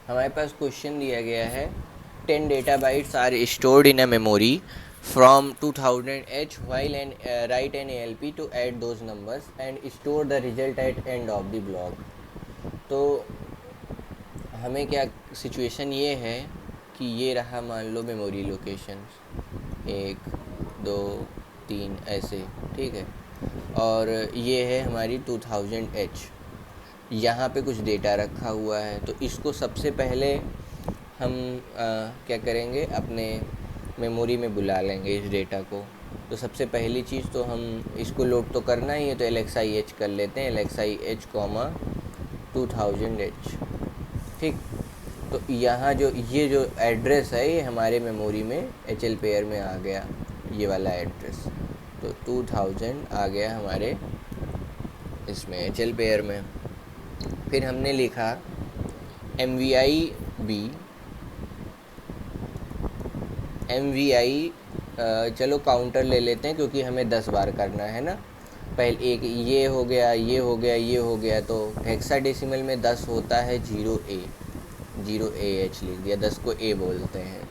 हमारे पास क्वेश्चन दिया गया है 10 data bytes are stored in a memory from 2000 H while and write an ALP to add those numbers and store the result at end of the block। तो हमें क्या situation ये है कि ये रहा मान लो मेमोरी लोकेशन 1 2 3 ऐसे, ठीक है। और ये है हमारी 2000 H, यहाँ पे कुछ डेटा रखा हुआ है। तो इसको सबसे पहले हम क्या करेंगे, अपने मेमोरी में बुला लेंगे इस डेटा को। तो सबसे पहली चीज़ तो हम इसको लोड तो करना ही है, तो LXI H कर लेते हैं, LXI H 2000 H, ठीक। तो यहाँ जो ये जो एड्रेस है ये हमारे मेमोरी में HL पेयर में आ गया, ये वाला एड्रेस। तो 2000 आ गया हमारे इसमें HL पेयर में। फिर हमने लिखा MVI चलो काउंटर ले लेते हैं क्योंकि हमें 10 बार करना है ना। पहले एक ये हो गया, ये हो गया, ये हो गया। तो हेक्साडेसिमल में 10 होता है 0AH लिख दिया, 10 को A बोलते हैं,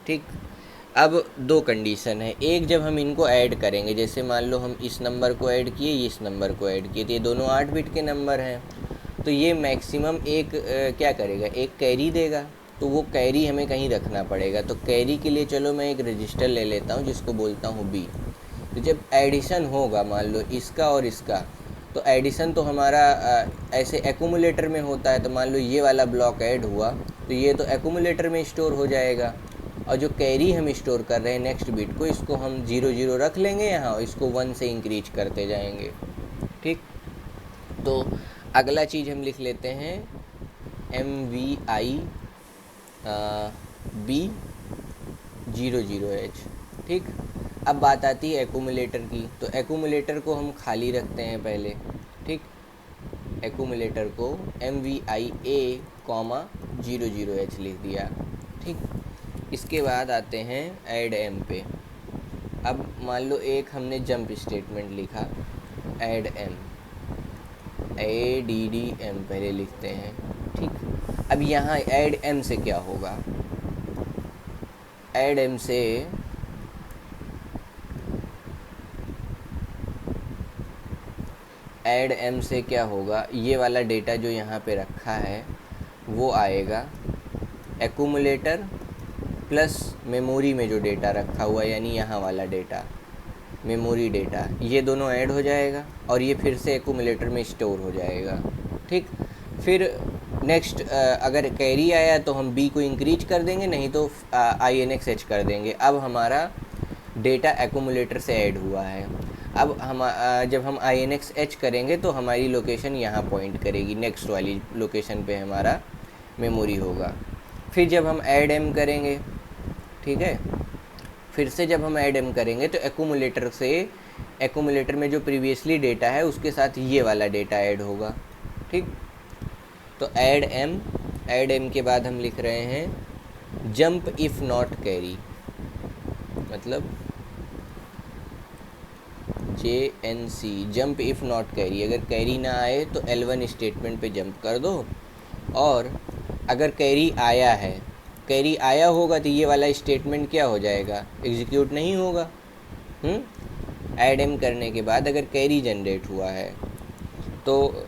ठीक। अब दो कंडीशन है। एक, जब हम इनको ऐड करेंगे, जैसे मान लो हम इस नंबर को ऐड किए, इस नंबर को ऐड किए, तो ये दोनों 8 बिट के नंबर हैं। तो ये मैक्सिमम एक क्या करेगा, एक कैरी देगा। तो वो कैरी हमें कहीं रखना पड़ेगा। तो कैरी के लिए चलो मैं एक रजिस्टर ले लेता हूँ जिसको बोलता हूँ B। तो जब एडिशन होगा मान लो इसका और इसका, तो एडिशन तो हमारा ऐसे एक्यूमुलेटर में होता है। तो मान लो ये वाला ब्लॉक ऐड हुआ तो ये तो एक्यूमुलेटर में स्टोर हो जाएगा। और जो कैरी हम स्टोर कर रहे हैं नेक्स्ट बिट को, इसको हम 0 रख लेंगे यहाँ, इसको 1 से इंक्रीज करते जाएंगे, ठीक। तो अगला चीज़ हम लिख लेते हैं MVI B 00H, ठीक। अब बात आती है एक्यूमुलेटर की। तो एक्यूमुलेटर को हम खाली रखते हैं पहले, ठीक। एक्यूमुलेटर को MVI A 00H लिख दिया, ठीक। इसके बाद आते हैं ऐड M पे। अब मान लो एक हमने जंप स्टेटमेंट लिखा, ऐड M, ADDM पहले लिखते हैं, ठीक। अब यहाँ ऐड M से क्या होगा, ऐड M से क्या होगा, ये वाला डेटा जो यहाँ पे रखा है वो आएगा एक्यूमुलेटर प्लस मेमोरी में जो डेटा रखा हुआ है, यानी यहाँ वाला डेटा मेमोरी डेटा, ये दोनों ऐड हो जाएगा और ये फिर से एक्यूमुलेटर में स्टोर हो जाएगा, ठीक। फिर नेक्स्ट अगर कैरी आया तो हम B को इंक्रीज कर देंगे, नहीं तो INX H कर देंगे। अब हमारा डेटा एक्यूमुलेटर से ऐड हुआ है। अब हम जब हम INX H करेंगे तो हमारी लोकेशन यहाँ पॉइंट करेगी, नेक्स्ट वाली लोकेशन पे हमारा मेमोरी होगा। फिर जब हम ऐड M करेंगे, ठीक है, फिर से जब हम ऐड M करेंगे तो एक्यूमुलेटर में जो प्रीवियसली डेटा है उसके साथ ये वाला डेटा ऐड होगा, ठीक। तो ऐड M के बाद हम लिख रहे हैं जंप इफ़ नॉट कैरी, मतलब JNC, jump if not carry. अगर कैरी ना आए तो L1 स्टेटमेंट पे जंप कर दो, और अगर कैरी आया है, कैरी आया होगा तो ये वाला स्टेटमेंट क्या हो जाएगा, एग्जीक्यूट नहीं होगा। ऐड M करने के बाद अगर कैरी जनरेट हुआ है तो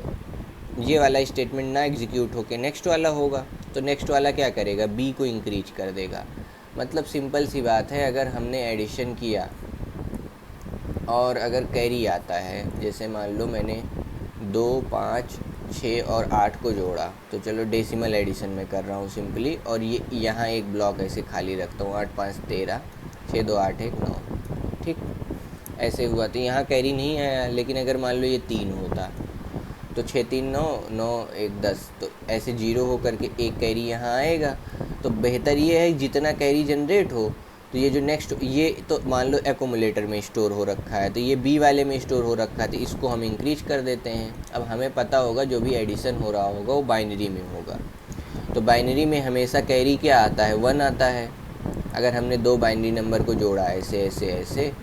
ये वाला स्टेटमेंट ना एग्जीक्यूट होके नेक्स्ट वाला होगा। तो नेक्स्ट वाला क्या करेगा, B को इंक्रीज कर देगा। मतलब सिंपल सी बात है, अगर हमने एडिशन किया और अगर कैरी आता है, जैसे मान लो मैंने 2 5 6 और 8 को जोड़ा, तो चलो डेसिमल एडिशन में कर रहा हूँ सिंपली, और ये यहाँ एक ब्लॉक ऐसे खाली रखता हूँ, 8 5 13, 6 2 8 1 9, ठीक। ऐसे हुआ तो यहाँ कैरी नहीं आया, लेकिन अगर मान लो ये 3 होता तो 6 3 9 9 1 10, तो ऐसे 0 होकर के एक कैरी यहाँ आएगा। तो बेहतर ये है जितना कैरी जनरेट हो तो ये जो नेक्स्ट, ये तो मान लो एक्यूमुलेटर में स्टोर हो रखा है, तो ये B वाले में स्टोर हो रखा है, तो इसको हम इंक्रीज कर देते हैं। अब हमें पता होगा जो भी एडिशन हो रहा होगा वो बाइनरी में होगा। तो बाइनरी में हमेशा कैरी क्या आता है, 1 आता है। अगर हमने 2 बाइनरी नंबर को जोड़ा ऐसे ऐसे ऐसे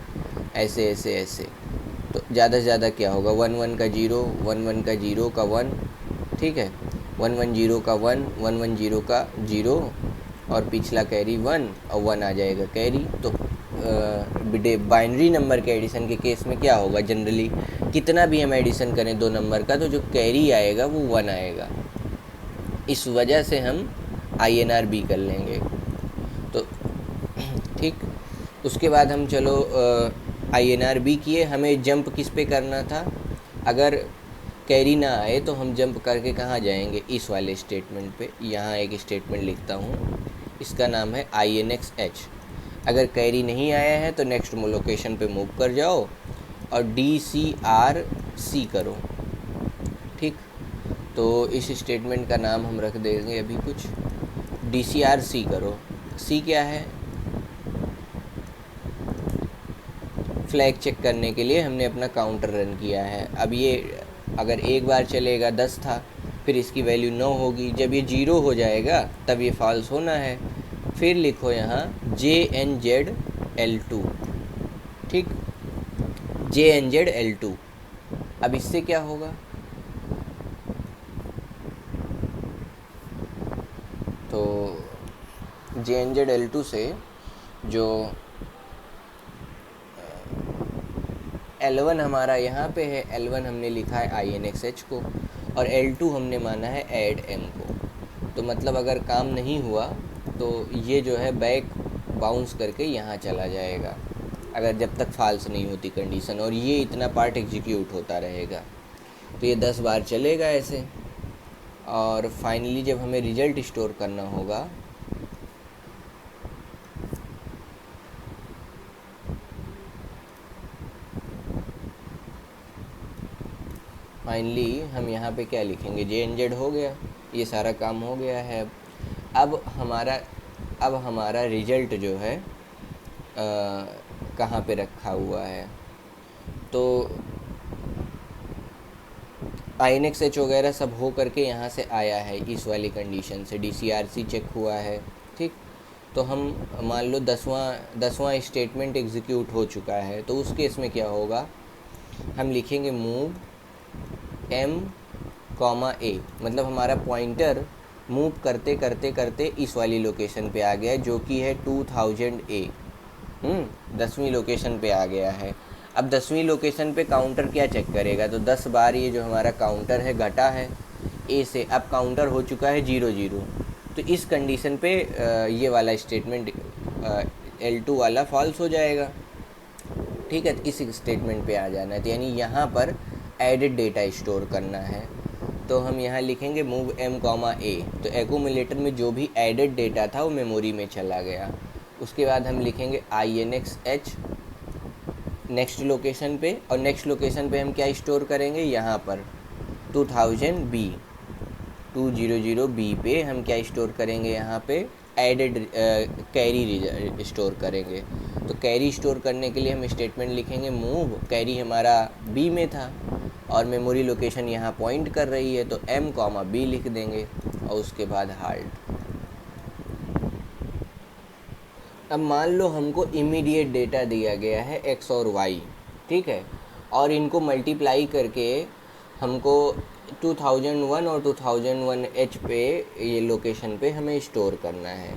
ऐसे ऐसे ऐसे, तो ज़्यादा से ज़्यादा क्या होगा, 1 1 का 0, 1 1 का 0 का 1, ठीक है। 110 का 1, 110 का 0 और पिछला कैरी 1 और 1 आ जाएगा कैरी। तो बाइनरी नंबर के एडिशन के केस में क्या होगा, जनरली कितना भी हम एडिशन करें दो नंबर का तो जो कैरी आएगा वो 1 आएगा। इस वजह से हम INR-B कर लेंगे। तो ठीक, उसके बाद हम चलो INR-B किए। हमें जंप किस पे करना था, अगर कैरी ना आए तो हम जंप करके कहाँ जाएंगे, इस वाले स्टेटमेंट पे। यहाँ एक स्टेटमेंट लिखता हूँ, इसका नाम है INX-H। अगर कैरी नहीं आया है तो नेक्स्ट लोकेशन पे मूव कर जाओ और DCR-C करो। ठीक, तो इस स्टेटमेंट का नाम हम रख देंगे अभी कुछ, DCR-C करो। C क्या है, फ्लैग चेक करने के लिए हमने अपना काउंटर रन किया है। अब ये अगर एक बार चलेगा 10 था, फिर इसकी वैल्यू 9 होगी। जब ये 0 हो जाएगा तब ये फॉल्स होना है। फिर लिखो यहाँ JNZL2। ठीक, JNZL2। अब इससे क्या होगा, तो JNZL2 से जो L1 हमारा यहाँ पे है, L1 हमने लिखा है INX-H को और L2 हमने माना है ऐड M को। तो मतलब अगर काम नहीं हुआ तो ये जो है बैक बाउंस करके यहाँ चला जाएगा, अगर जब तक फॉल्स नहीं होती कंडीशन, और ये इतना पार्ट एग्जीक्यूट होता रहेगा। तो ये 10 बार चलेगा ऐसे। और फाइनली जब हमें रिजल्ट स्टोर करना होगा फाइनली हम यहाँ पे क्या लिखेंगे, JNZ हो गया, ये सारा काम हो गया है। अब हमारा रिजल्ट जो है कहाँ पे रखा हुआ है, तो INX-H वगैरह सब हो करके यहाँ से आया है, इस वाली कंडीशन से DCR-C चेक हुआ है। ठीक, तो हम मान लो 10वां स्टेटमेंट एग्जीक्यूट हो चुका है, तो उस केस में क्या होगा, हम लिखेंगे मूव M, A। मतलब हमारा पॉइंटर मूव करते करते करते इस वाली लोकेशन पे आ गया है, जो कि है 2000A। 10वीं लोकेशन पे आ गया है। अब 10वीं लोकेशन पे काउंटर क्या चेक करेगा, तो 10 बार ये जो हमारा काउंटर है घटा है A से, अब काउंटर हो चुका है 00। तो इस कंडीशन पे ये वाला स्टेटमेंट L2 वाला फॉल्स हो जाएगा। ठीक है, इस स्टेटमेंट पे आ जाना है। तो यानी यहाँ पर एडेड डेटा स्टोर करना है, तो हम यहाँ लिखेंगे मूव M, A। तो एक्यूमुलेटर में जो भी एडेड डेटा था वो मेमोरी में चला गया। उसके बाद हम लिखेंगे INX-H नेक्स्ट लोकेशन पे, और नेक्स्ट लोकेशन पे हम क्या स्टोर करेंगे, यहाँ पर 2000B 200B पे हम क्या स्टोर करेंगे, यहाँ पे एडेड कैरी स्टोर करेंगे। तो कैरी स्टोर करने के लिए हम स्टेटमेंट लिखेंगे मूव, कैरी हमारा B में था और मेमोरी लोकेशन यहाँ पॉइंट कर रही है, तो M, B लिख देंगे और उसके बाद हाल्ट। अब मान लो हमको इमीडिएट डेटा दिया गया है x और y, ठीक है, और इनको मल्टीप्लाई करके हमको 2001 और 2001H पे ये लोकेशन पे हमें स्टोर करना है।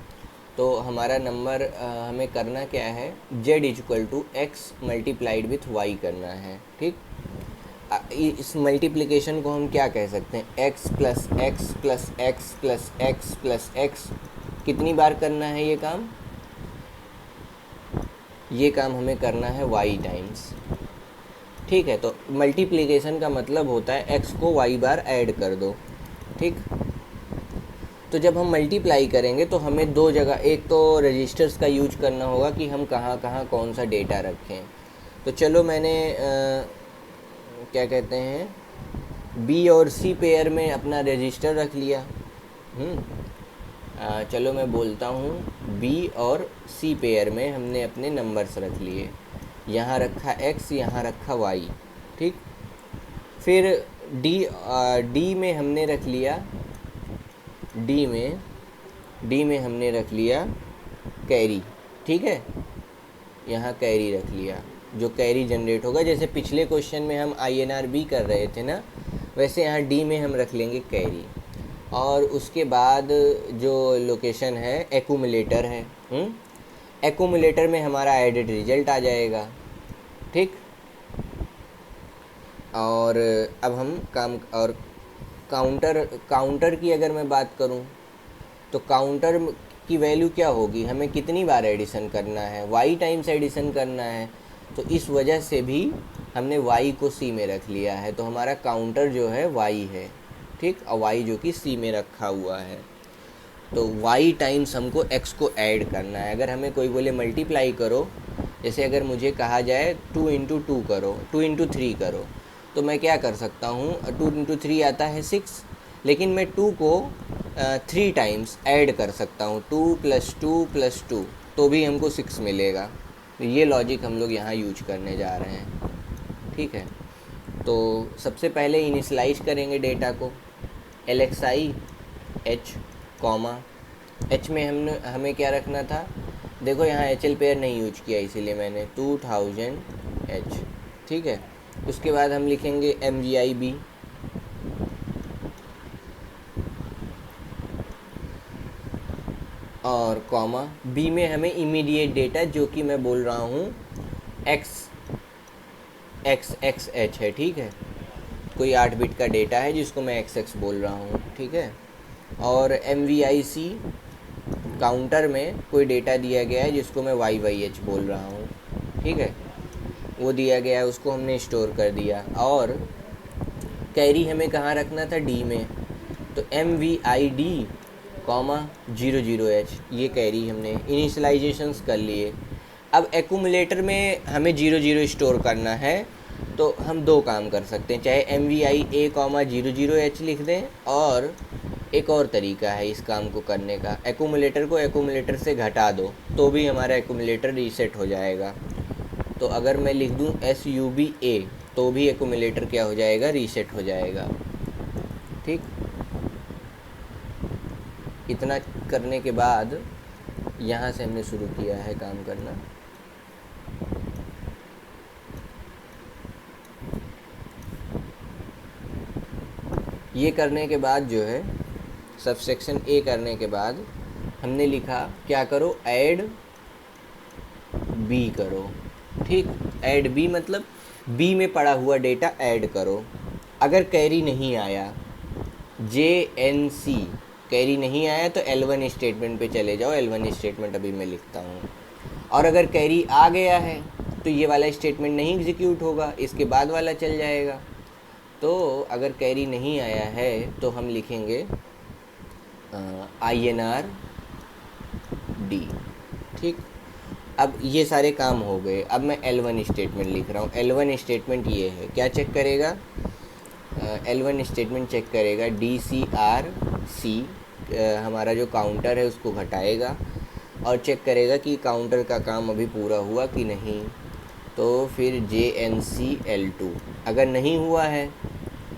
तो हमारा नंबर हमें करना क्या है, Z=X मल्टीप्लाइड विथ Y करना है। ठीक, इस मल्टीप्लिकेशन को हम क्या कह सकते हैं, x plus x plus x plus x plus x. कितनी बार करना है ये काम, ये काम हमें करना है y टाइम्स। ठीक है, तो मल्टीप्लिकेशन का मतलब होता है x को y बार ऐड कर दो। ठीक, तो जब हम मल्टीप्लाई करेंगे तो हमें दो जगह, एक तो रजिस्टर्स का यूज करना होगा कि हम कहाँ कहाँ कौन सा डेटा रखें। तो चलो मैंने क्या कहते हैं B और C पेयर में अपना रजिस्टर रख लिया। चलो मैं बोलता हूँ B और C पेयर में हमने अपने नंबर्स रख लिए, यहाँ रखा x, यहाँ रखा y। ठीक, फिर D में हमने रख लिया, D में हमने रख लिया कैरी। ठीक है, यहाँ कैरी रख लिया, जो कैरी जनरेट होगा। जैसे पिछले क्वेश्चन में हम INR-B कर रहे थे ना, वैसे यहाँ D में हम रख लेंगे कैरी। और उसके बाद जो लोकेशन है एक्यूमुलेटर है। एक्यूमुलेटर में हमारा एडेड रिजल्ट आ जाएगा, ठीक। और अब हम काम और काउंटर की अगर मैं बात करूं तो काउंटर की वैल्यू क्या होगी, हमें कितनी बार एडिशन करना है, y टाइम्स एडिशन करना है। तो इस वजह से भी हमने y को c में रख लिया है, तो हमारा काउंटर जो है y है, ठीक। और y जो कि c में रखा हुआ है, तो y टाइम्स हमको x को ऐड करना है। अगर हमें कोई बोले मल्टीप्लाई करो, जैसे अगर मुझे कहा जाए 2 इंटू 2 करो, 2 इंटू 3 करो, तो मैं क्या कर सकता हूँ, 2 इंटू 3 आता है 6, लेकिन मैं 2 को 3 टाइम्स ऐड कर सकता हूँ, 2 + 2 + 2, तो भी हमको 6 मिलेगा। तो ये लॉजिक हम लोग यहाँ यूज करने जा रहे हैं, ठीक है। तो सबसे पहले इनिशलाइज करेंगे डेटा को, LXI H, H में हमें क्या रखना था, देखो यहाँ HL पेयर नहीं यूज किया इसीलिए मैंने 2000 H, ठीक है। उसके बाद हम लिखेंगे MGIB, और कॉमा बी में हमें इमीडिएट डेटा जो कि मैं बोल रहा हूँ XXH है, ठीक है। कोई 8 बिट का डेटा है जिसको मैं XX बोल रहा हूँ, ठीक है। और MVIC काउंटर में कोई डेटा दिया गया है जिसको मैं YYH बोल रहा हूँ, ठीक है। वो दिया गया है, उसको हमने स्टोर कर दिया। और कैरी हमें कहाँ रखना था, D में, तो MVID, 00H, ये कैरी हमने इनिशलाइजेशंस कर लिए। अब एक्यूमुलेटर में हमें 00 स्टोर करना है, तो हम दो काम कर सकते हैं, चाहे MVIA, 00H लिख दें, और एक और तरीका है इस काम को करने का, एक्यूमुलेटर को एक्यूमुलेटर से घटा दो तो भी हमारा एक्यूमुलेटर रीसेट हो जाएगा। तो अगर मैं लिख दूं SUBA, तो भी एक्यूमुलेटर क्या हो जाएगा, रीसेट हो जाएगा, ठीक। इतना करने के बाद यहाँ से हमने शुरू किया है काम करना। ये करने के बाद जो है सबसेक्शन A करने के बाद हमने लिखा क्या करो, ऐड B करो, ठीक। ऐड B मतलब B में पड़ा हुआ डेटा ऐड करो। अगर कैरी नहीं आया, JNC कैरी नहीं आया, तो L1 स्टेटमेंट पे चले जाओ, L1 स्टेटमेंट अभी मैं लिखता हूँ। और अगर कैरी आ गया है तो ये वाला स्टेटमेंट नहीं एग्जीक्यूट होगा, इसके बाद वाला चल जाएगा। तो अगर कैरी नहीं आया है तो हम लिखेंगे INR D, ठीक। अब ये सारे काम हो गए। अब मैं L1 स्टेटमेंट लिख रहा हूँ। L1 स्टेटमेंट ये है, क्या चेक करेगा, L1 स्टेटमेंट चेक करेगा DCRC, हमारा जो काउंटर है उसको घटाएगा और चेक करेगा कि काउंटर का काम अभी पूरा हुआ कि नहीं। तो फिर JNC L2, अगर नहीं हुआ है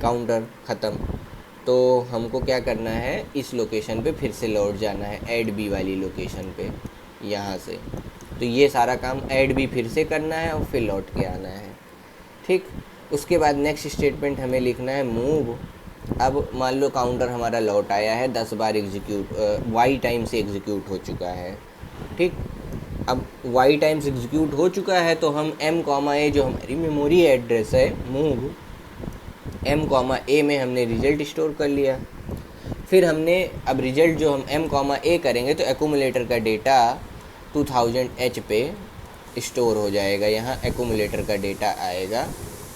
काउंटर ख़त्म, तो हमको क्या करना है, इस लोकेशन पे फिर से लौट जाना है, ऐड B वाली लोकेशन पे, यहाँ से। तो ये सारा काम ऐड B फिर से करना है और फिर लौट के आना है, ठीक। उसके बाद नेक्स्ट स्टेटमेंट हमें लिखना है मूव। अब मान लो काउंटर हमारा लौट आया है, 10 बार एग्जीक्यूट Y टाइम से एग्जीक्यूट हो चुका है, ठीक। अब Y टाइम्स एग्जीक्यूट हो चुका है तो हम M, जो हमारी मेमोरी एड्रेस है, मूव M, A में हमने रिजल्ट स्टोर कर लिया। फिर हमने अब रिजल्ट जो हम M, A करेंगे तो एक्यूमुलेटर का डेटा 2000 H पे स्टोर हो जाएगा, यहाँ एक्यूमुलेटर का डेटा आएगा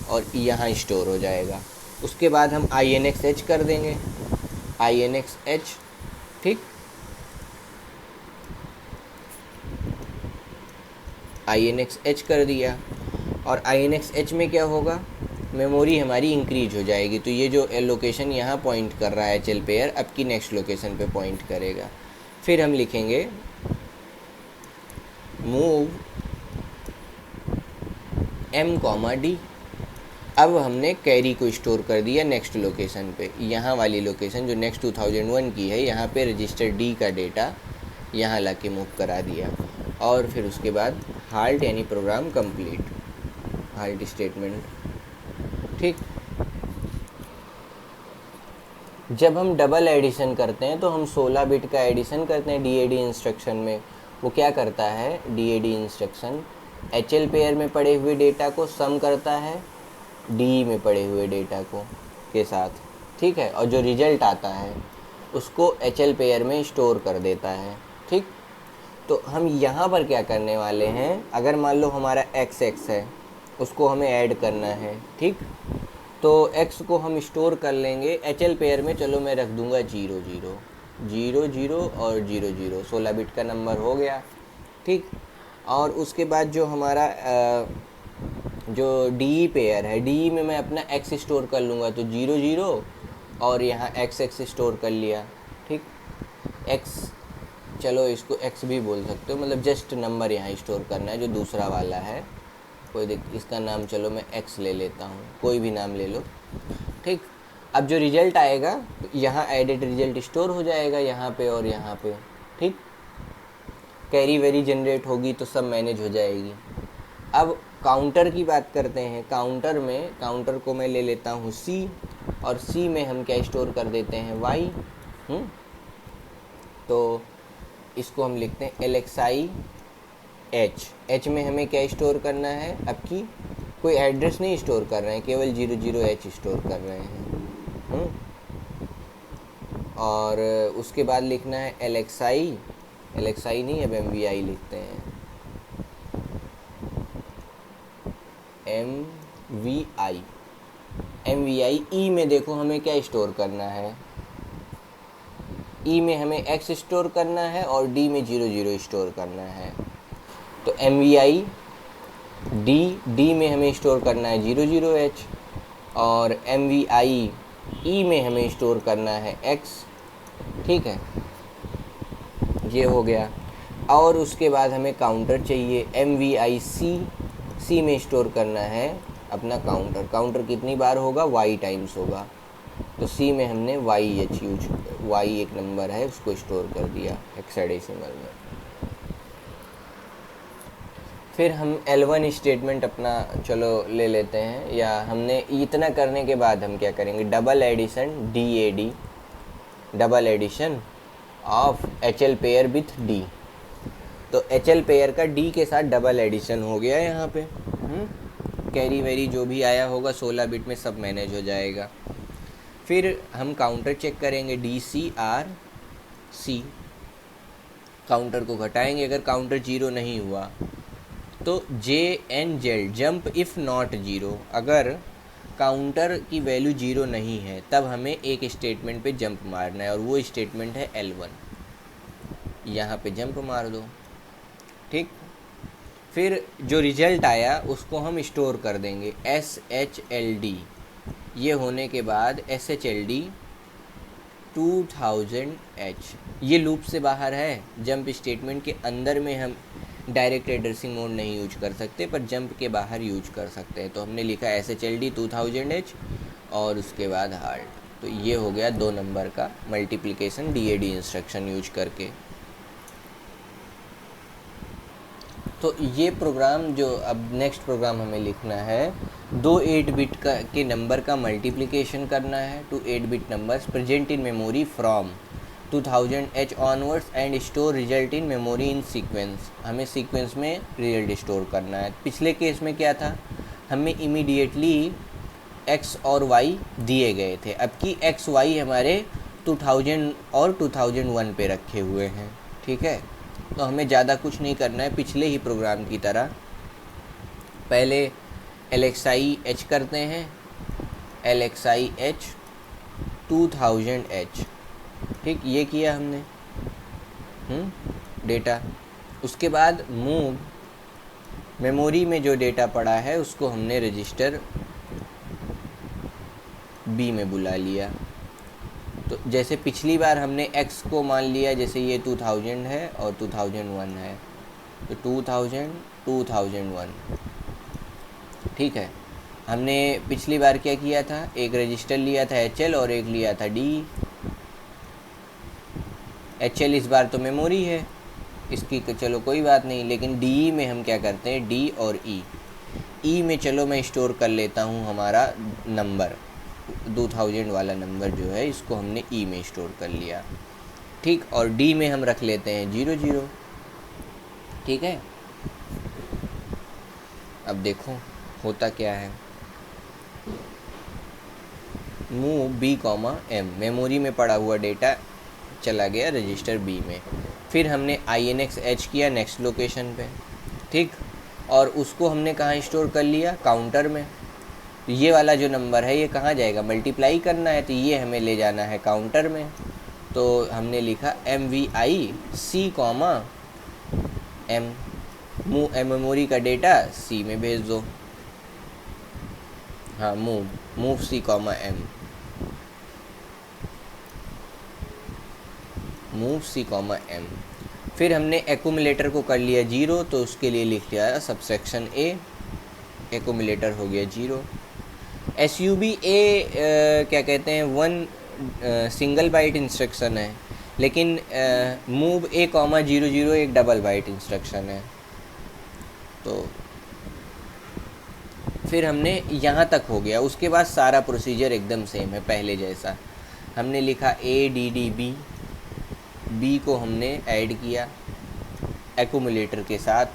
और यहाँ स्टोर हो जाएगा। उसके बाद हम INX H कर देंगे, INX H, ठीक। INX H कर दिया, और INX H में क्या होगा, मेमोरी हमारी इंक्रीज हो जाएगी। तो ये जो लोकेशन यहाँ पॉइंट कर रहा है चेल पेयर, अब की नेक्स्ट लोकेशन पे पॉइंट करेगा। फिर हम लिखेंगे मूव M, D। अब हमने कैरी को स्टोर कर दिया नेक्स्ट लोकेशन पे, यहाँ वाली लोकेशन जो नेक्स्ट 2001 की है, यहाँ पे रजिस्टर D का डेटा यहाँ ला के मूव करा दिया। और फिर उसके बाद हाल्ट यानी प्रोग्राम कंप्लीट, हाल्ट स्टेटमेंट, ठीक। जब हम डबल एडिशन करते हैं तो हम 16 बिट का एडिशन करते हैं डीएडी इंस्ट्रक्शन में। वो क्या करता है, डीएडी इंस्ट्रक्शन एचएल पेयर में पड़े हुए डेटा को सम करता है डी में पड़े हुए डेटा को के साथ, ठीक है, और जो रिजल्ट आता है उसको एचएल पेयर में स्टोर कर देता है, ठीक। तो हम यहाँ पर क्या करने वाले हैं, अगर मान लो हमारा एक्स एक्स है, उसको हमें ऐड करना है, ठीक। तो x को हम स्टोर कर लेंगे एचएल पेयर में। चलो मैं रख दूंगा 0 0 0 0 और 0 0, 16 बिट का नंबर हो गया, ठीक। और उसके बाद जो हमारा जो डी पेयर है, डी में मैं अपना x स्टोर कर लूँगा, तो 0 0 और यहाँ x x स्टोर कर लिया, ठीक। x, चलो इसको x भी बोल सकते हो, मतलब जस्ट नंबर यहाँ स्टोर करना है जो दूसरा वाला है। कोई इसका नाम चलो मैं x ले लेता हूँ, कोई भी नाम ले लो, ठीक। अब जो रिजल्ट आएगा यहाँ एडेड रिजल्ट स्टोर हो जाएगा यहाँ पे और यहाँ पे, ठीक। कैरी वेरी जनरेट होगी तो सब मैनेज हो जाएगी। अब काउंटर की बात करते हैं। काउंटर में, काउंटर को मैं ले लेता हूँ c, और c में हम क्या स्टोर कर देते हैं y। तो इसको हम लिखते हैं LXI H। H में हमें क्या स्टोर करना है, अब की कोई एड्रेस नहीं स्टोर कर रहे हैं, केवल 00H स्टोर कर रहे हैं। और उसके बाद लिखना है LXI, LXI नहीं, अब MVI लिखते हैं, MVI। MVI E में देखो हमें क्या स्टोर करना है, E में हमें X स्टोर करना है और D में 00 स्टोर करना है। तो MVI D में हमें स्टोर करना है 00H, और MVI E में हमें स्टोर करना है X, ठीक है, ये हो गया। और उसके बाद हमें काउंटर चाहिए, MVI C में स्टोर करना है अपना काउंटर। काउंटर कितनी बार होगा, Y टाइम्स होगा, तो C में हमने YH Y एक नंबर है उसको स्टोर कर दिया हेक्साडेसिमल में। फिर हम L1 स्टेटमेंट अपना चलो ले लेते हैं, या हमने इतना करने के बाद हम क्या करेंगे, double addition DAD, double addition of HL pair with D। तो HL पेयर का D के साथ डबल एडिशन हो गया यहाँ पे। कैरी वेरी जो भी आया होगा 16 बिट में सब मैनेज हो जाएगा। फिर हम काउंटर चेक करेंगे DCRC, काउंटर को घटाएंगे। अगर काउंटर 0 नहीं हुआ तो JNZ जंप इफ़ नॉट 0, अगर काउंटर की वैल्यू 0 नहीं है तब हमें एक स्टेटमेंट पे जंप मारना है, और वो स्टेटमेंट है L1। यहाँ पे जंप मार दो, ठीक। फिर जो रिजल्ट आया उसको हम स्टोर कर देंगे SHLD। ये होने के बाद SHLD 2000H, ये लूप से बाहर है। जंप स्टेटमेंट के अंदर में हम डायरेक्ट एड्रेसिंग मोड नहीं यूज कर सकते, पर जंप के बाहर यूज कर सकते हैं। तो हमने लिखा SHLD 2000H और उसके बाद हार्ट। तो ये हो गया 2 नंबर का मल्टीप्लिकेशन DAD इंस्ट्रक्शन यूज करके। तो ये प्रोग्राम जो अब नेक्स्ट प्रोग्राम हमें लिखना है, 2 8 बिट के नंबर का मल्टीप्लिकेशन करना है two 8 bit numbers present in memory from 2000H onwards and store result in memory in sequence. हमें सीक्वेंस में रिजल्ट स्टोर करना है। पिछले केस में क्या था, हमें इमीडिएटली x और y दिए गए थे, अब की x y हमारे 2000 और 2001 पे रखे हुए हैं, ठीक है। तो हमें ज़्यादा कुछ नहीं करना है, पिछले ही प्रोग्राम की तरह पहले LXI H करते हैं, LXI H 2000H, ठीक, ये किया हमने डेटा। उसके बाद मूव, मेमोरी में जो डेटा पड़ा है उसको हमने रजिस्टर B में बुला लिया। तो जैसे पिछली बार हमने x को मान लिया, जैसे ये 2000 है और 2001 है, तो 2000 2001, ठीक है। हमने पिछली बार क्या किया था, एक रजिस्टर लिया था HL और एक लिया था D। HL इस बार तो मेमोरी है इसकी, चलो कोई बात नहीं, लेकिन D में हम क्या करते हैं, D और E में चलो मैं स्टोर कर लेता हूँ हमारा नंबर 2000 वाला नंबर जो है इसको हमने ई में स्टोर कर लिया, ठीक। और डी में हम रख लेते हैं 00, ठीक है। अब देखो होता क्या है, move b comma m, memory में पड़ा हुआ डेटा चला गया रजिस्टर बी में। फिर हमने INX-H किया नेक्स्ट लोकेशन पे, ठीक। और उसको हमने कहाँ स्टोर कर लिया, काउंटर में। तो ये वाला जो नंबर है ये कहाँ जाएगा, मल्टीप्लाई करना है, तो ये हमें ले जाना है काउंटर में। तो हमने लिखा MVI C, M, मेमोरी का डेटा C में भेज दो। हाँ, move C, M, move C, M। फिर क्या एक्यूमुलेटर को कर लिया 0, तो उसके लिए लिख लिया सबसेक्शन A, एक्यूमुलेटर हो गया 0। SUB A क्या कहते हैं, 1 सिंगल बाइट इंस्ट्रक्शन है, लेकिन मूव A, 00 एक डबल बाइट इंस्ट्रक्शन है। तो फिर हमने यहाँ तक हो गया, उसके बाद सारा प्रोसीजर एकदम सेम है पहले जैसा। हमने लिखा ADD B को हमने ऐड किया एक्यूमुलेटर के साथ।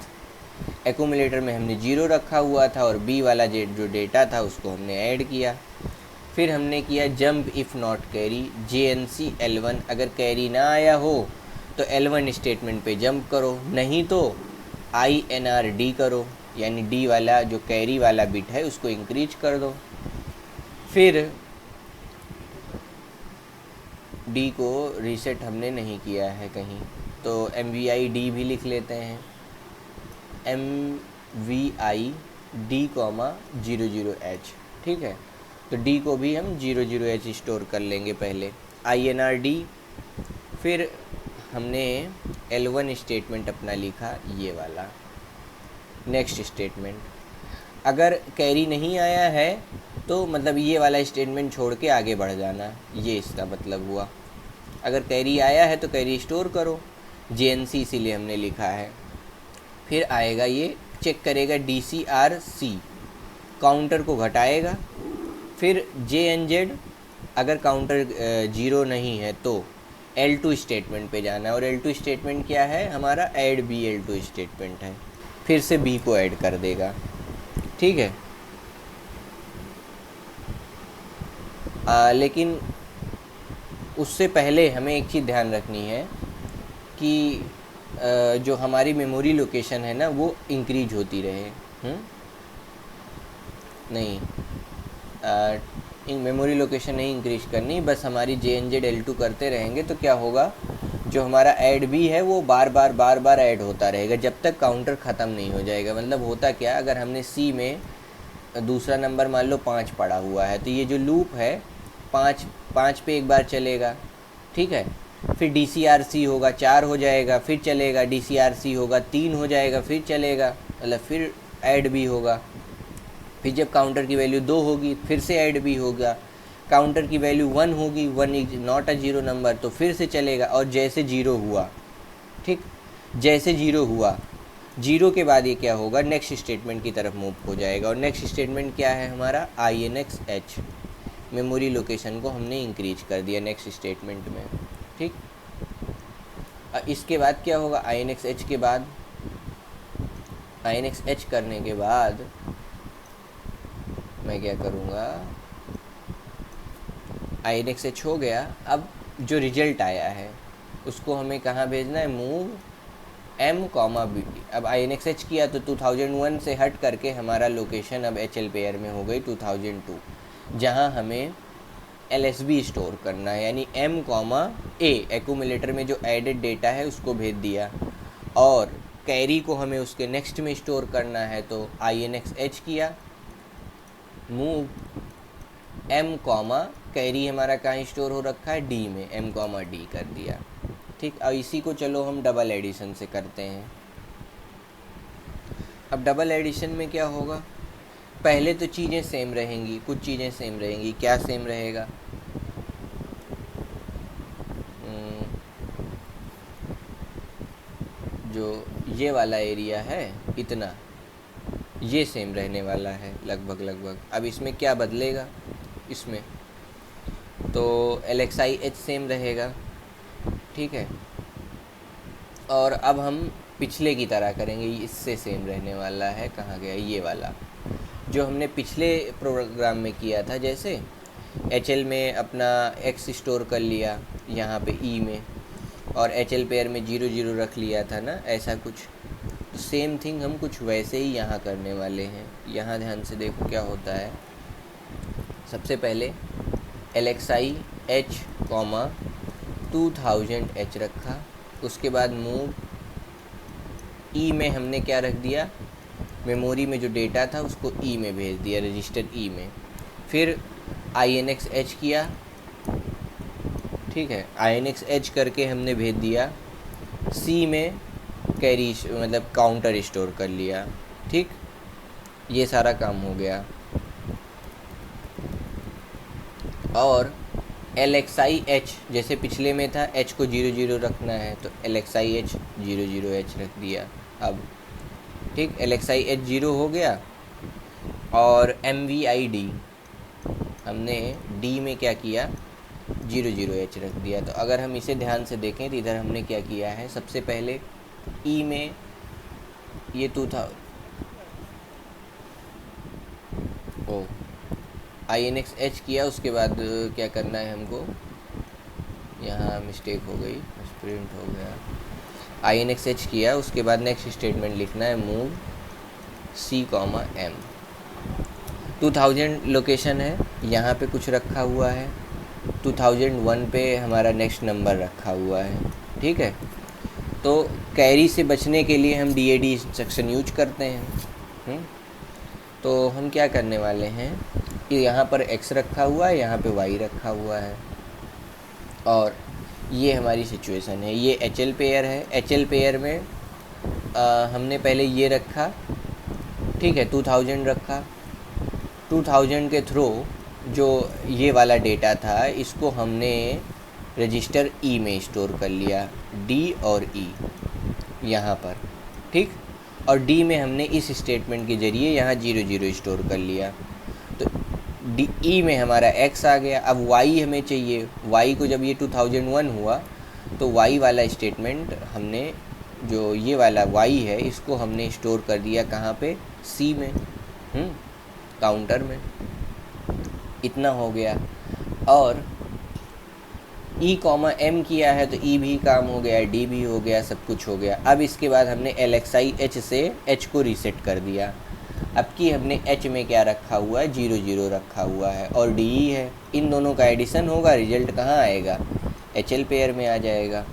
एक्यूमुलेटर में हमने 0 रखा हुआ था और B वाला जो डेटा था उसको हमने ऐड किया। फिर हमने किया jump if not carry, JNC L1, अगर कैरी ना आया हो तो L1 स्टेटमेंट पे जंप करो, नहीं तो INR-D करो, यानी D वाला जो कैरी वाला बिट है उसको इंक्रीज कर दो। फिर D को रीसेट हमने नहीं किया है कहीं, तो MVI-D भी लिख लेते हैं, MVI-D, 00H, ठीक है। तो D को भी हम 00H स्टोर कर लेंगे पहले, INR-D। फिर हमने L1 स्टेटमेंट अपना लिखा ये वाला, नेक्स्ट स्टेटमेंट। अगर कैरी नहीं आया है तो मतलब ये वाला स्टेटमेंट छोड़ के आगे बढ़ जाना, ये इसका मतलब हुआ। अगर कैरी आया है तो कैरी स्टोर करो, JNC इसीलिए हमने लिखा है। फिर आएगा ये चेक करेगा DCR-C, काउंटर को घटाएगा। फिर JNZ, अगर काउंटर 0 नहीं है तो L2 स्टेटमेंट पे जाना है, और L2 स्टेटमेंट क्या है हमारा, ऐड B L2 स्टेटमेंट है। फिर से B को ऐड कर देगा, ठीक है। लेकिन उससे पहले हमें एक चीज़ ध्यान रखनी है कि जो हमारी मेमोरी लोकेशन है ना वो इंक्रीज होती रहे। नहीं, मेमोरी लोकेशन नहीं इंक्रीज करनी, बस हमारी JNZ L2 करते रहेंगे तो क्या होगा, जो हमारा ऐड भी है वो बार बार ऐड होता रहेगा जब तक काउंटर ख़त्म नहीं हो जाएगा। मतलब होता क्या, अगर हमने C में दूसरा नंबर मान लो 5 पड़ा हुआ है, तो ये जो लूप है 5 पे एक बार चलेगा, ठीक है। फिर DCR-C होगा, 4 हो जाएगा, फिर चलेगा, DCR-C होगा, 3 हो जाएगा, फिर चलेगा, मतलब फिर ऐड भी होगा। फिर जब काउंटर की वैल्यू 2 होगी फिर से ऐड भी होगा, काउंटर की वैल्यू 1 होगी, 1 इज नॉट अ 0 नंबर, तो फिर से चलेगा। और जैसे 0 हुआ, ठीक, जैसे 0 हुआ, 0 के बाद ये क्या होगा, नेक्स्ट स्टेटमेंट की तरफ मूव हो जाएगा। और नेक्स्ट स्टेटमेंट क्या है हमारा, INX-H, मेमोरी लोकेशन को हमने इंक्रीज कर दिया नेक्स्ट स्टेटमेंट में, ठीक। इसके बाद क्या होगा, INX-H के बाद, INX-H करने के बाद मैं क्या करूँगा, INX-H हो गया। अब जो रिजल्ट आया है उसको हमें कहाँ भेजना है, मूव M, B। अब INX-H किया तो 2001 से हट करके हमारा लोकेशन अब HL पेयर में हो गई 2002, जहाँ हमें LSB स्टोर करना है, यानी M, A, एक्यूमुलेटर में जो एडेड डेटा है उसको भेज दिया, और कैरी को हमें उसके नेक्स्ट में स्टोर करना है, तो INX-H किया, मूव M, कैरी हमारा कहाँ स्टोर हो रखा है, D में, M, D कर दिया, ठीक। और इसी को चलो हम डबल एडिशन से करते हैं। अब डबल एडिशन में क्या होगा, पहले तो चीज़ें सेम रहेंगी, कुछ चीज़ें सेम रहेंगी। क्या सेम रहेगा, जो ये वाला एरिया है इतना, ये सेम रहने वाला है लगभग। अब इसमें क्या बदलेगा, इसमें तो LXI H सेम रहेगा, ठीक है। और अब हम पिछले की तरह करेंगे, इससे सेम रहने वाला है, कहाँ गया ये वाला जो हमने पिछले प्रोग्राम में किया था। जैसे HL में अपना X स्टोर कर लिया यहाँ पे E में, और HL पेयर में 0 0 रख लिया था ना, ऐसा कुछ। तो सेम थिंग हम कुछ वैसे ही यहाँ करने वाले हैं। यहाँ ध्यान से देखो क्या होता है। सबसे पहले LXI H 2000 H रखा, उसके बाद मूव E में हमने क्या रख दिया, मेमोरी में जो डेटा था उसको E में भेज दिया, रजिस्टर E में। फिर INX H किया, ठीक है, INX H करके हमने भेज दिया C में, कैरी मतलब काउंटर स्टोर कर लिया, ठीक। ये सारा काम हो गया। और LXI H जैसे पिछले में था, H को 0 0 रखना है, तो LXI H 0 0 H रख दिया। अब ठीक, LXI H 0 हो गया। और MVID हमने D में क्या किया, 0 0 H रख दिया। तो अगर हम इसे ध्यान से देखें तो इधर हमने क्या किया है, सबसे पहले E में ये 2000 INX H किया, उसके बाद क्या करना है हमको, यहाँ मिस्टेक हो गई, प्रिंट हो गया। INX H किया, उसके बाद नेक्स्ट स्टेटमेंट लिखना है मूव C, M। 2000 लोकेशन है, यहाँ पे कुछ रखा हुआ है, 2001 पे हमारा नेक्स्ट नंबर रखा हुआ है, ठीक है। तो कैरी से बचने के लिए हम DAD इंस्ट्रक्शन यूज करते हैं। तो हम क्या करने वाले हैं कि यहाँ पर X रखा हुआ है, यहाँ पे Y रखा हुआ है, और ये हमारी सिचुएशन है। ये HL पेयर है। HL पेयर में हमने पहले ये रखा, ठीक है, 2000 रखा। 2000 के थ्रू जो ये वाला डेटा था, इसको हमने रजिस्टर E में स्टोर कर लिया, D और E यहाँ पर, ठीक। और D में हमने इस स्टेटमेंट के ज़रिए यहाँ 0 0 स्टोर कर लिया। तो E में हमारा X आ गया। अब Y हमें चाहिए। Y को जब ये 2001 हुआ तो Y वाला स्टेटमेंट हमने, जो ये वाला Y है, इसको हमने स्टोर कर दिया कहाँ पे, C में, काउंटर में। इतना हो गया। और E, M किया है तो E भी काम हो गया, D भी हो गया, सब कुछ हो गया। अब इसके बाद हमने LXI H से H को रीसेट कर दिया। अब की हमने H में क्या रखा हुआ है, 0 0 रखा हुआ है, और DE है। इन दोनों का एडिशन होगा, रिजल्ट कहाँ आएगा, HL पेयर में आ जाएगा।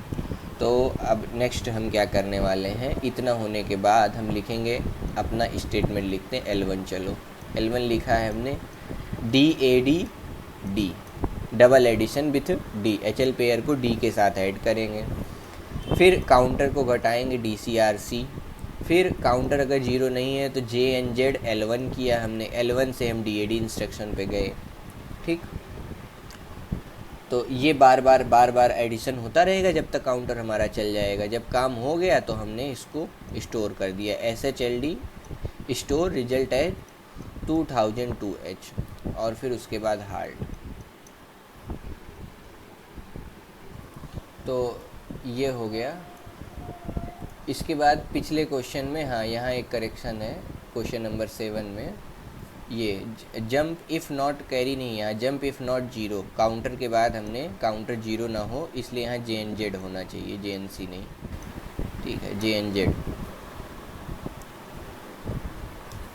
तो अब नेक्स्ट हम क्या करने वाले हैं, इतना होने के बाद हम लिखेंगे अपना स्टेटमेंट, लिखते हैं L1। चलो L1 लिखा है हमने, DAD D, double addition with D, HL pair को D के साथ ऐड करेंगे। फिर काउंटर को घटाएंगे DCRC। फिर काउंटर अगर 0 नहीं है तो JNZ L1 किया हमने, L1 से हम DAD इंस्ट्रक्शन पे गए, ठीक। तो ये बार बार एडिशन होता रहेगा जब तक काउंटर हमारा चल जाएगा। जब काम हो गया तो हमने इसको स्टोर कर दिया, SHLD store result as 2002H, और फिर उसके बाद हार्ड। तो ये हो गया। इसके बाद पिछले क्वेश्चन में, हाँ यहाँ एक करेक्शन है, क्वेश्चन नंबर 7 में ये जंप इफ़ नॉट कैरी नहीं, यहाँ जंप इफ़ नॉट 0, काउंटर के बाद हमने काउंटर 0 ना हो इसलिए यहाँ JNZ होना चाहिए, JNC नहीं, ठीक है, JNZ।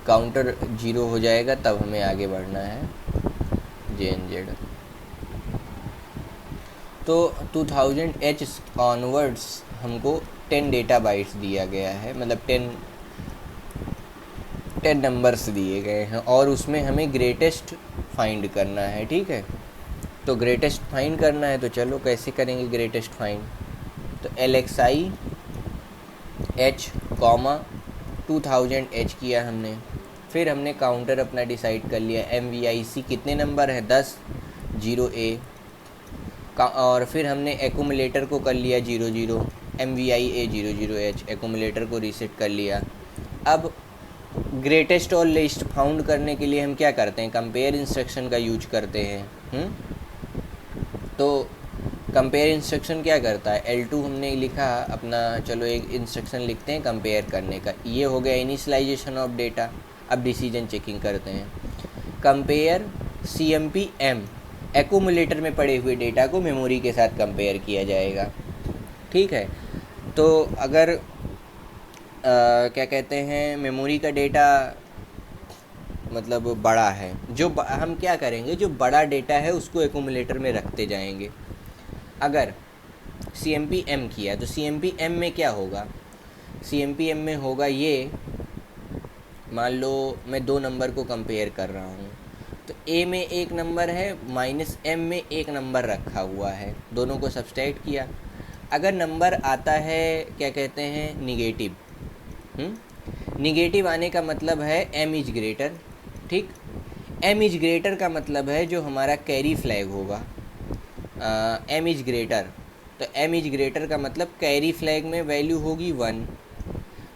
काउंटर 0 हो जाएगा तब हमें आगे बढ़ना है, JNZ। तो 2000H ऑनवर्ड्स हमको 10 डेटा बाइट्स दिया गया है, मतलब 10 नंबर्स दिए गए हैं, और उसमें हमें ग्रेटेस्ट फाइंड करना है, ठीक है। तो ग्रेटेस्ट फाइंड करना है, तो चलो कैसे करेंगे ग्रेटेस्ट फाइंड। तो LXI H, 2000H किया हमने। फिर हमने काउंटर अपना डिसाइड कर लिया, MVIC कितने नंबर है, 10, 0A का, और फिर हमने एक्यूमुलेटर को कर लिया 0 0, MVIA 0 0H, एक्यूमुलेटर को रीसेट कर लिया। अब ग्रेटेस्ट और लिस्ट फाउंड करने के लिए हम क्या करते हैं, कंपेयर इंस्ट्रक्शन का यूज करते हैं। तो कंपेयर इंस्ट्रक्शन क्या करता है, L2 हमने लिखा अपना, चलो एक इंस्ट्रक्शन लिखते हैं कंपेयर करने का, ये हो गया इनिशियलाइजेशन ऑफ डेटा। अब डिसीजन चेकिंग करते हैं। कंपेयर CMP-M, एक्यूमुलेटर में पड़े हुए डेटा को मेमोरी के साथ कंपेयर किया जाएगा। ठीक है, तो अगर क्या कहते हैं, मेमोरी का डेटा मतलब बड़ा है, हम क्या करेंगे, जो बड़ा डेटा है उसको एक्यूमुलेटर में रखते जाएंगे। अगर CMP-M किया तो CMP-M में क्या होगा, CMP-M में होगा ये, मान लो मैं दो नंबर को कंपेयर कर रहा हूँ, तो A में एक नंबर है, -M में एक नंबर रखा हुआ है, दोनों को सब्सट्रैक्ट किया। अगर नंबर आता है क्या कहते हैं निगेटिव, निगेटिव आने का मतलब है M इज ग्रेटर। ठीक, M इज ग्रेटर का मतलब है जो हमारा कैरी फ्लैग होगा, M इज ग्रेटर, तो M इज ग्रेटर का मतलब कैरी फ्लैग में वैल्यू होगी 1।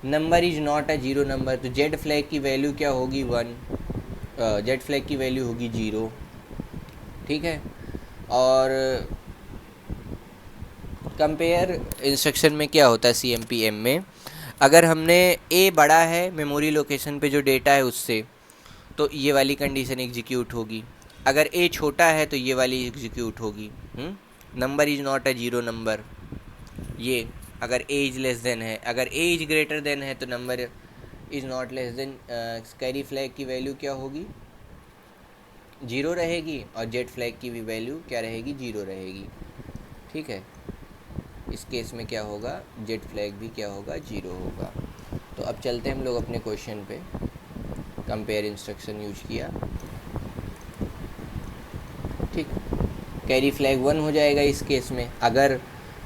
Number is not a zero number, तो जेड फ्लैग की वैल्यू क्या होगी 1, जेड फ्लैग की वैल्यू होगी 0। ठीक है, और कंपेयर इंस्ट्रक्शन में क्या होता है CMP-M में, अगर हमने A बड़ा है मेमोरी लोकेशन पे जो डेटा है उससे, तो ये वाली कंडीशन एग्जीक्यूट होगी। अगर A छोटा है तो ये वाली एग्जीक्यूट होगी, number is not a zero number, ये अगर A इज लेस देन है। अगर A इज ग्रेटर देन है तो number is not less than, carry flag की वैल्यू क्या होगी 0 रहेगी, और जेड फ्लैग की भी वैल्यू क्या रहेगी 0 रहेगी। ठीक है, इस केस में क्या होगा, जेड फ्लैग भी क्या होगा 0 होगा। तो अब चलते हैं हम लोग अपने क्वेश्चन पे, कंपेयर इंस्ट्रक्शन यूज किया। ठीक, कैरी फ्लैग 1 हो जाएगा इस केस में, अगर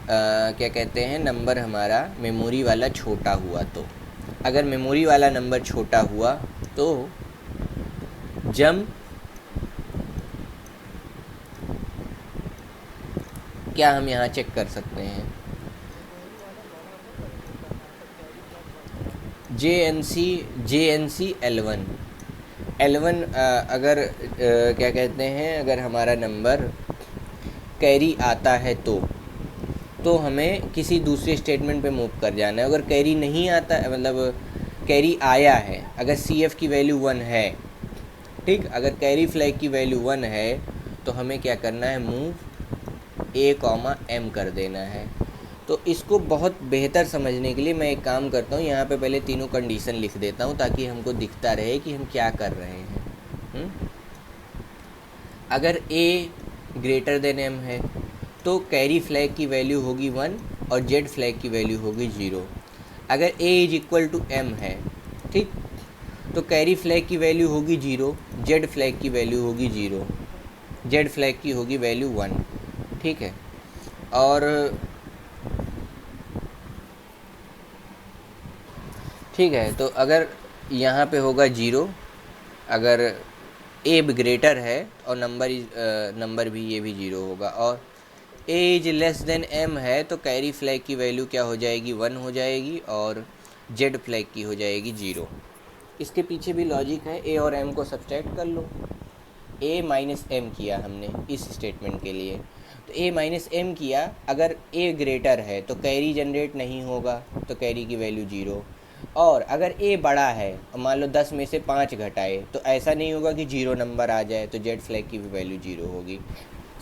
क्या कहते हैं नंबर हमारा मेमोरी वाला छोटा हुआ। तो अगर मेमोरी वाला नंबर छोटा हुआ तो जंप, क्या हम यहाँ चेक कर सकते हैं, JNC L1 अगर क्या कहते हैं, अगर हमारा नंबर कैरी आता है तो हमें किसी दूसरे स्टेटमेंट पे मूव कर जाना है। अगर कैरी नहीं आता है, मतलब कैरी आया है, अगर CF की वैल्यू 1 है, ठीक, अगर कैरी फ्लैग की वैल्यू 1 है तो हमें क्या करना है, मूव A, M कर देना है। तो इसको बहुत बेहतर समझने के लिए मैं एक काम करता हूँ, यहाँ पे पहले तीनों कंडीशन लिख देता हूँ ताकि हमको दिखता रहे कि हम क्या कर रहे हैं। अगर A ग्रेटर देन M है तो कैरी फ्लैग की वैल्यू होगी 1 और जेड फ्लैग की वैल्यू होगी 0। अगर A is equal to M है, ठीक, तो कैरी फ्लैग की वैल्यू होगी 0, जेड फ्लैग की वैल्यू होगी 0, जेड फ्लैग की होगी वैल्यू 1। ठीक है, और ठीक है, तो अगर यहाँ पे होगा 0, अगर A ग्रेटर है और नंबर भी ये भी 0 होगा, और A is less than M है तो कैरी फ्लैग की वैल्यू क्या हो जाएगी 1 हो जाएगी, और जेड फ्लैग की हो जाएगी 0। इसके पीछे भी लॉजिक है, A और M को सब्सट्रैक्ट कर लो। A माइनस M किया हमने इस स्टेटमेंट के लिए, तो A माइनस M किया, अगर A ग्रेटर है तो कैरी जनरेट नहीं होगा, तो कैरी की वैल्यू 0। और अगर A बड़ा है और मान लो 10 में से 5 घटाए तो ऐसा नहीं होगा कि 0 नंबर आ जाए, तो जेड फ्लैग की भी वैल्यू 0 होगी।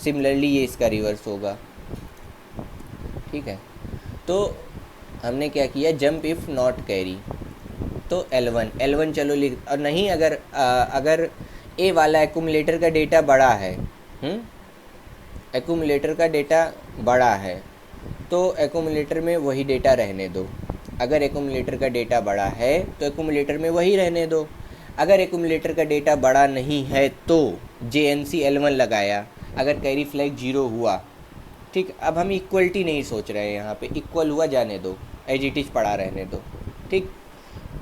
सिमिलरली ये इसका रिवर्स होगा। ठीक है, तो हमने क्या किया, जंप इफ़ नॉट कैरी, तो L1 चलो लिख, और नहीं अगर A वाला एक्यूमुलेटर का डेटा बड़ा है, एक्यूमुलेटर का डेटा बड़ा है तो एक्यूमुलेटर में वही डेटा रहने दो। अगर एक्यूमुलेटर का डेटा बड़ा है तो एक्यूमुलेटर में वही रहने दो। अगर एक्यूमुलेटर का डेटा बड़ा नहीं है तो JNC L1 लगाया, अगर कैरी फ्लैग 0 हुआ, ठीक, अब हम इक्वलिटी नहीं सोच रहे हैं, यहाँ पे इक्वल हुआ जाने दो, एज इट इज़ पड़ा रहने दो। ठीक,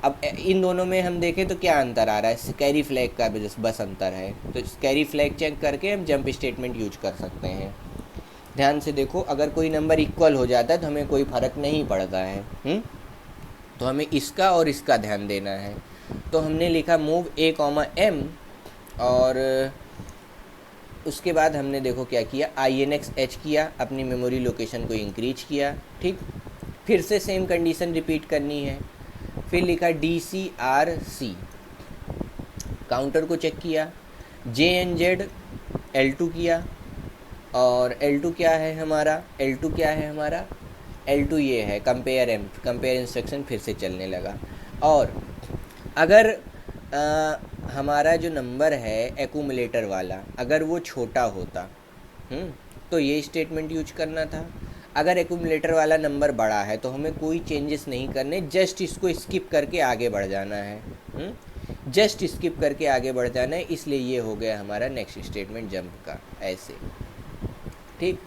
अब इन दोनों में हम देखें तो क्या अंतर आ रहा है, कैरी फ्लैग का बस अंतर है, तो कैरी फ्लैग चेक करके हम जंप स्टेटमेंट यूज कर सकते हैं। ध्यान से देखो, अगर कोई नंबर इक्वल हो जाता है तो हमें कोई फ़र्क नहीं पड़ता है, तो हमें इसका और इसका ध्यान देना है। तो हमने लिखा मूव A, M, और उसके बाद हमने देखो क्या किया, INX-H किया, अपनी मेमोरी लोकेशन को इंक्रीज किया, ठीक। फिर से सेम कंडीशन रिपीट करनी है। फिर लिखा DCRC, काउंटर को चेक किया, JNZ L2 किया, और L2 क्या है हमारा, L2 ये है कंपेयर इंस्ट्रक्शन फिर से चलने लगा। और अगर हमारा जो नंबर है एक्यूमुलेटर वाला, अगर वो छोटा होता तो ये स्टेटमेंट यूज करना था। अगर एक्यूमुलेटर वाला नंबर बड़ा है तो हमें कोई चेंजेस नहीं करने, जस्ट इसको स्किप करके आगे बढ़ जाना है, जस्ट स्किप करके आगे बढ़ जाना है। इसलिए ये हो गया हमारा नेक्स्ट स्टेटमेंट जंप का, ऐसे, ठीक।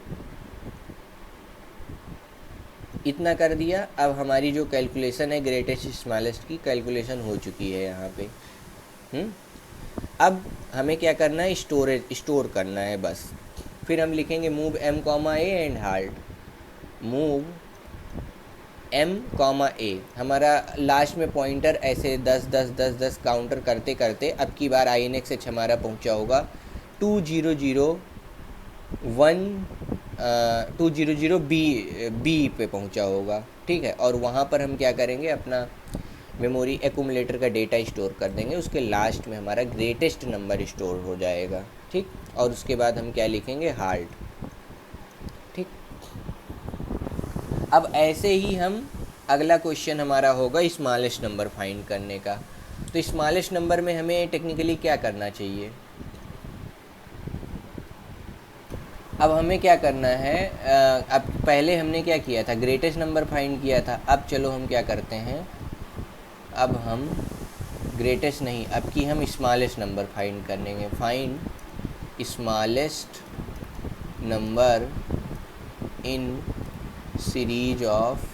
इतना कर दिया। अब हमारी जो कैलकुलेशन है ग्रेटेस्ट स्मॉलेस्ट की कैलकुलेशन हो चुकी है यहाँ पे। अब हमें क्या करना है, स्टोर करना है बस। फिर हम लिखेंगे move M, A and halt. Move M, A, हमारा लास्ट में पॉइंटर ऐसे 10 10 10 10 काउंटर करते करते अब की बार INX-H हमारा पहुंचा होगा 200 B पे पहुंचा होगा, ठीक है। और वहाँ पर हम क्या करेंगे, अपना मेमोरी एक्यूमुलेटर का डेटा स्टोर कर देंगे, उसके लास्ट में हमारा ग्रेटेस्ट नंबर स्टोर हो जाएगा, ठीक। और उसके बाद हम क्या लिखेंगे, हाल्ट, ठीक। अब ऐसे ही हम अगला क्वेश्चन हमारा होगा स्मॉलेस्ट नंबर फाइंड करने का। तो स्मॉलेस्ट नंबर में हमें टेक्निकली क्या करना चाहिए, अब हमें क्या करना है, अब पहले हमने क्या किया था, ग्रेटेस्ट नंबर फाइंड किया था। अब चलो हम क्या करते हैं, अब हम ग्रेटेस्ट नहीं, अब की हम स्मॉलेस्ट नंबर फाइंड करेंगे। Find smallest number in series of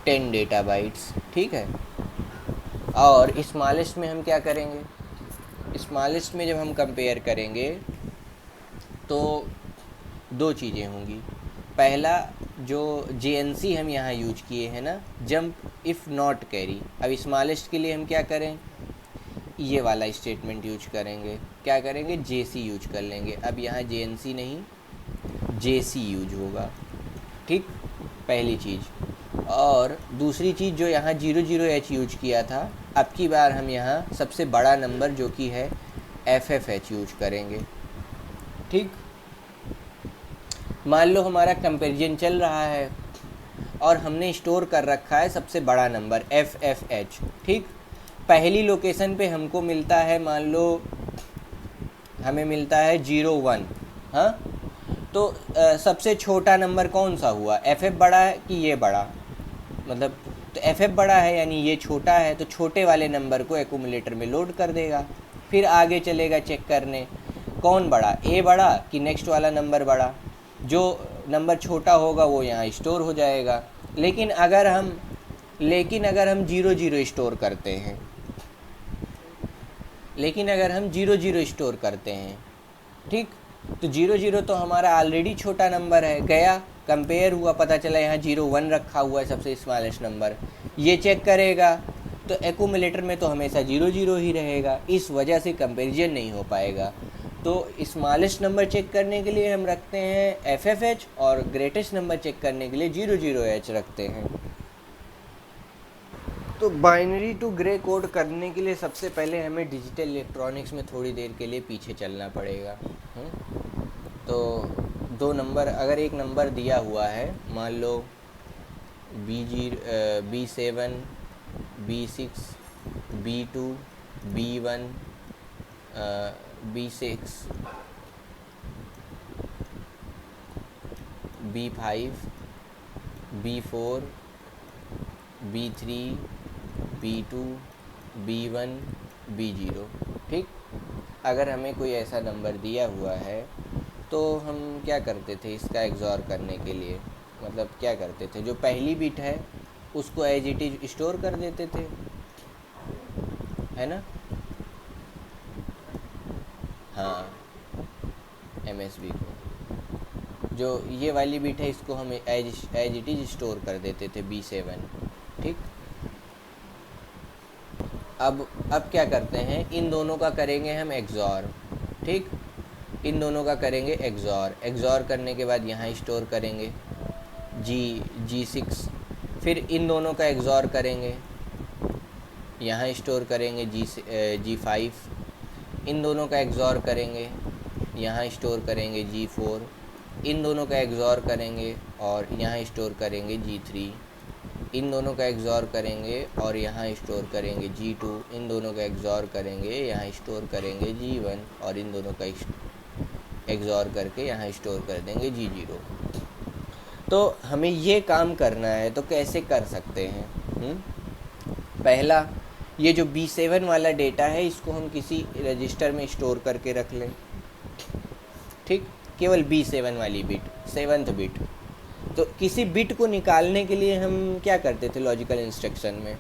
10 data bytes, ठीक है। और स्मॉलेस्ट में हम क्या करेंगे, स्मॉलेस्ट में जब हम कंपेयर करेंगे तो दो चीज़ें होंगी। पहला, जो JNC हम यहाँ यूज किए हैं ना, जंप इफ़ नॉट कैरी, अब स्मॉलेस्ट के लिए हम क्या करें, ये वाला स्टेटमेंट यूज करेंगे। क्या करेंगे, JC यूज कर लेंगे। अब यहाँ JNC नहीं JC यूज होगा, ठीक, पहली चीज़। और दूसरी चीज़, जो यहाँ 00H यूज किया था, अब की बार हम यहाँ सबसे बड़ा नंबर जो कि है FFH यूज करेंगे, ठीक। मान लो हमारा कंपैरिजन चल रहा है और हमने स्टोर कर रखा है सबसे बड़ा नंबर FFH, ठीक। पहली लोकेशन पे हमको मिलता है, मान लो हमें मिलता है 01, हाँ। तो सबसे छोटा नंबर कौन सा हुआ, FF बड़ा है कि ये बड़ा, मतलब तो FF बड़ा है यानी ये छोटा है, तो छोटे वाले नंबर को एक्यूमुलेटर में लोड कर देगा। फिर आगे चलेगा चेक करने कौन बड़ा, A बड़ा कि नेक्स्ट वाला नंबर बड़ा। जो नंबर छोटा होगा वो यहाँ स्टोर हो जाएगा। लेकिन अगर हम 00 स्टोर करते हैं, स्टोर करते हैं, ठीक, तो 00 तो हमारा ऑलरेडी छोटा नंबर है, गया कंपेयर हुआ, पता चला यहाँ 01 रखा हुआ है सबसे स्मॉलेस्ट नंबर, ये चेक करेगा तो एक्यूमुलेटर में तो हमेशा 00 ही रहेगा, इस वजह से कंपैरिजन नहीं हो पाएगा। तो स्मॉलेस्ट नंबर चेक करने के लिए हम रखते हैं FFH और ग्रेटेस्ट नंबर चेक करने के लिए 00H रखते हैं। तो बाइनरी टू ग्रे कोड करने के लिए सबसे पहले हमें डिजिटल इलेक्ट्रॉनिक्स में थोड़ी देर के लिए पीछे चलना पड़ेगा। तो दो नंबर, अगर एक नंबर दिया हुआ है, मान लो B7, B6, B2, B1, B6, B5, B4, B3, B2, B1, B0, ठीक। अगर हमें कोई ऐसा नंबर दिया हुआ है तो हम क्या करते थे इसका एक्सॉर करने के लिए, मतलब क्या करते थे, जो पहली बिट है उसको एज इट इज स्टोर कर देते थे, है ना। हाँ, MSB को, जो ये वाली बिट है इसको हम एज इट इज स्टोर कर देते थे B7, ठीक। अब क्या करते हैं, इन दोनों का करेंगे हम एक्सॉर, ठीक। इन दोनों का करेंगे एग्जॉर, एग्जॉर करने के बाद यहाँ स्टोर करेंगे G6, फिर इन दोनों का एग्जॉर करेंगे, यहाँ स्टोर करेंगे G5, इन दोनों का एग्जॉर करेंगे, यहाँ स्टोर करेंगे G4, इन दोनों का एग्जॉर करेंगे और यहाँ स्टोर करेंगे G3, इन दोनों का एग्जॉर करेंगे और यहाँ स्टोर करेंगे G2, इन दोनों का एग्जॉर करेंगे, यहाँ स्टोर करेंगे G1 और इन दोनों का एग्जॉर करके यहाँ स्टोर कर देंगे G0। तो हमें ये काम करना है, तो कैसे कर सकते हैं? पहला, ये जो B7 वाला डेटा है इसको हम किसी रजिस्टर में स्टोर करके रख लें, ठीक, केवल B7 वाली बिट, 7th बिट। तो किसी बिट को निकालने के लिए हम क्या करते थे लॉजिकल इंस्ट्रक्शन में?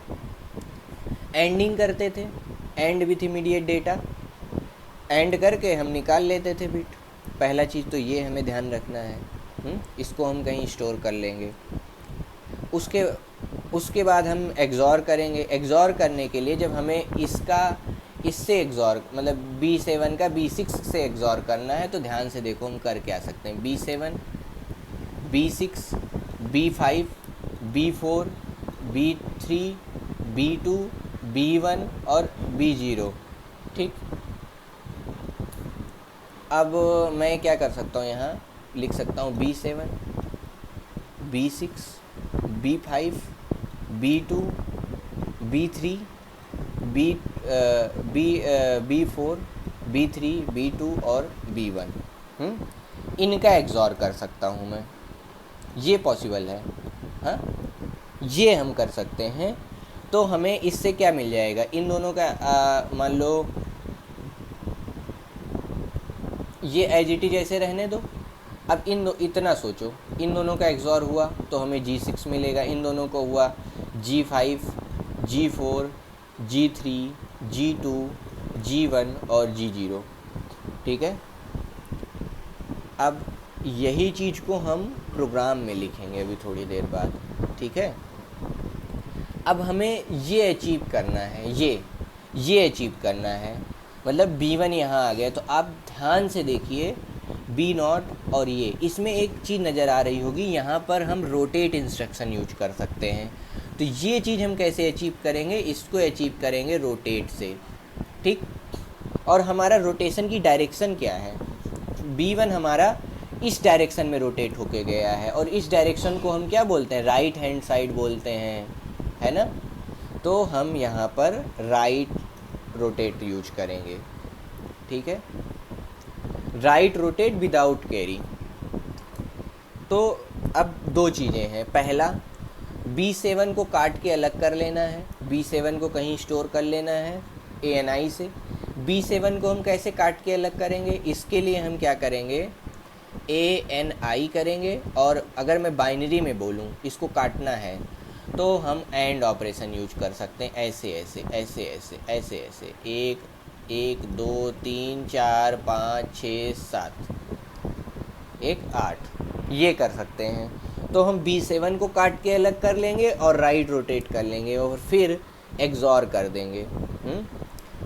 एंडिंग करते थे, and with immediate data, and करके हम निकाल लेते थे बिट। पहला चीज़ तो ये हमें ध्यान रखना है। इसको हम कहीं स्टोर कर लेंगे। उसके बाद हम एग्जॉर करेंगे। एग्जॉर करने के लिए जब हमें इससे एग्जॉर मतलब B7 का B6 से एग्जॉर करना है, तो ध्यान से देखो हम कर क्या सकते हैं। B7, B6, B5, B4, B3, B2, B1 और B0, ठीक। अब मैं क्या कर सकता हूँ, यहाँ लिख सकता हूँ B7, B6, B5, B2, B3, B4, B3, B2 और B1, इनका एग्जॉर कर सकता हूँ मैं। ये पॉसिबल है, हाँ, ये हम कर सकते हैं। तो हमें इससे क्या मिल जाएगा? इन दोनों का मान लो ये एज इट इज ऐसे रहने दो। अब इतना सोचो, इन दोनों का एग्जॉर हुआ तो हमें G6 मिलेगा, इन दोनों को हुआ G5, G4, G3, G2, G1 और G0, ठीक है। अब यही चीज़ को हम प्रोग्राम में लिखेंगे अभी थोड़ी देर बाद, ठीक है। अब हमें ये अचीव करना है, ये अचीव करना है, मतलब B1 यहाँ आ गया। तो आप ध्यान से देखिए B0 और ये, इसमें एक चीज़ नज़र आ रही होगी, यहाँ पर हम रोटेट इंस्ट्रक्शन यूज कर सकते हैं। तो ये चीज़ हम कैसे अचीव करेंगे? इसको अचीव करेंगे रोटेट से, ठीक। और हमारा रोटेशन की डायरेक्शन क्या है? B1 हमारा इस डायरेक्शन में रोटेट होके गया है, और इस डायरेक्शन को हम क्या बोलते हैं? राइट हैंड साइड बोलते हैं, है ना। तो हम यहाँ पर राइट रोटेट यूज करेंगे, ठीक है, राइट रोटेट विदाउट कैरी। तो अब दो चीज़ें हैं। पहला, B7 को काट के अलग कर लेना है, B7 को कहीं स्टोर कर लेना है ANI से। B7 को हम कैसे काट के अलग करेंगे? इसके लिए हम क्या करेंगे? ANI करेंगे, और अगर मैं बाइनरी में बोलूँ इसको काटना है तो हम एंड ऑपरेशन यूज कर सकते हैं, ऐसे ऐसे ऐसे ऐसे ऐसे ऐसे, 1 2 3 4 5 6 7 1 8, ये कर सकते हैं। तो हम B7 को काट के अलग कर लेंगे और राइट रोटेट कर लेंगे और फिर एग्जॉर कर देंगे।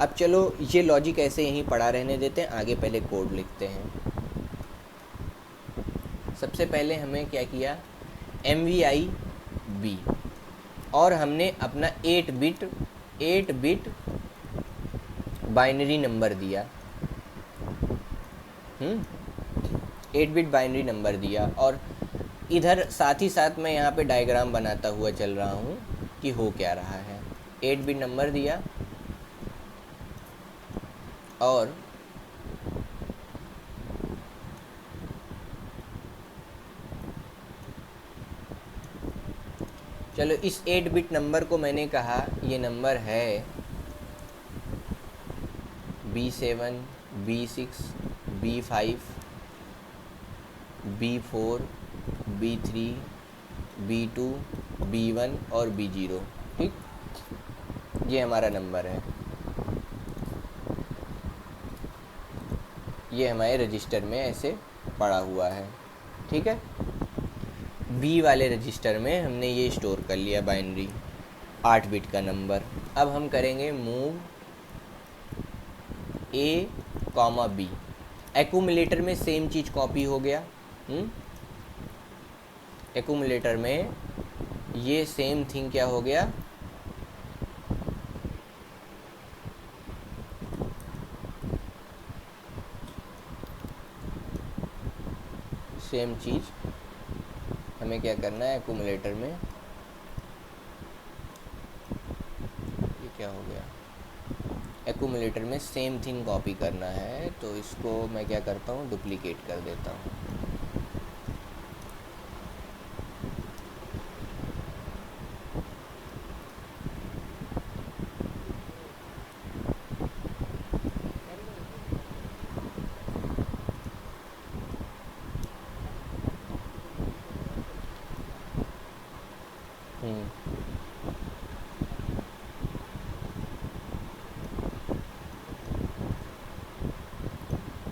अब चलो ये लॉजिक ऐसे यहीं पड़ा रहने देते हैं, आगे पहले कोड लिखते हैं। सबसे पहले हमें क्या किया? MVI B, और हमने अपना 8 बिट बाइनरी नंबर दिया, 8 बिट बाइनरी नंबर दिया। और इधर साथ ही साथ मैं यहाँ पे डायग्राम बनाता हुआ चल रहा हूँ कि हो क्या रहा है। 8 बिट नंबर दिया और चलो इस 8 बिट नंबर को मैंने कहा ये नंबर है B7, B6, B5, B4, B3, B2, B1 और B0, ठीक। ये हमारा नंबर है, ये हमारे रजिस्टर में ऐसे पड़ा हुआ है, ठीक है। B वाले रजिस्टर में हमने ये स्टोर कर लिया बाइनरी 8 बिट का नंबर। अब हम करेंगे मूव A, B। एक्यूमुलेटर में सेम चीज़ कॉपी हो गया। एक्यूमुलेटर में ये सेम थिंग क्या हो गया, सेम चीज़ हमें क्या करना है एक्यूमुलेटर में, ये क्या हो गया, एक्यूमुलेटर में सेम थिंग कॉपी करना है। तो इसको मैं क्या करता हूँ, डुप्लीकेट कर देता हूँ।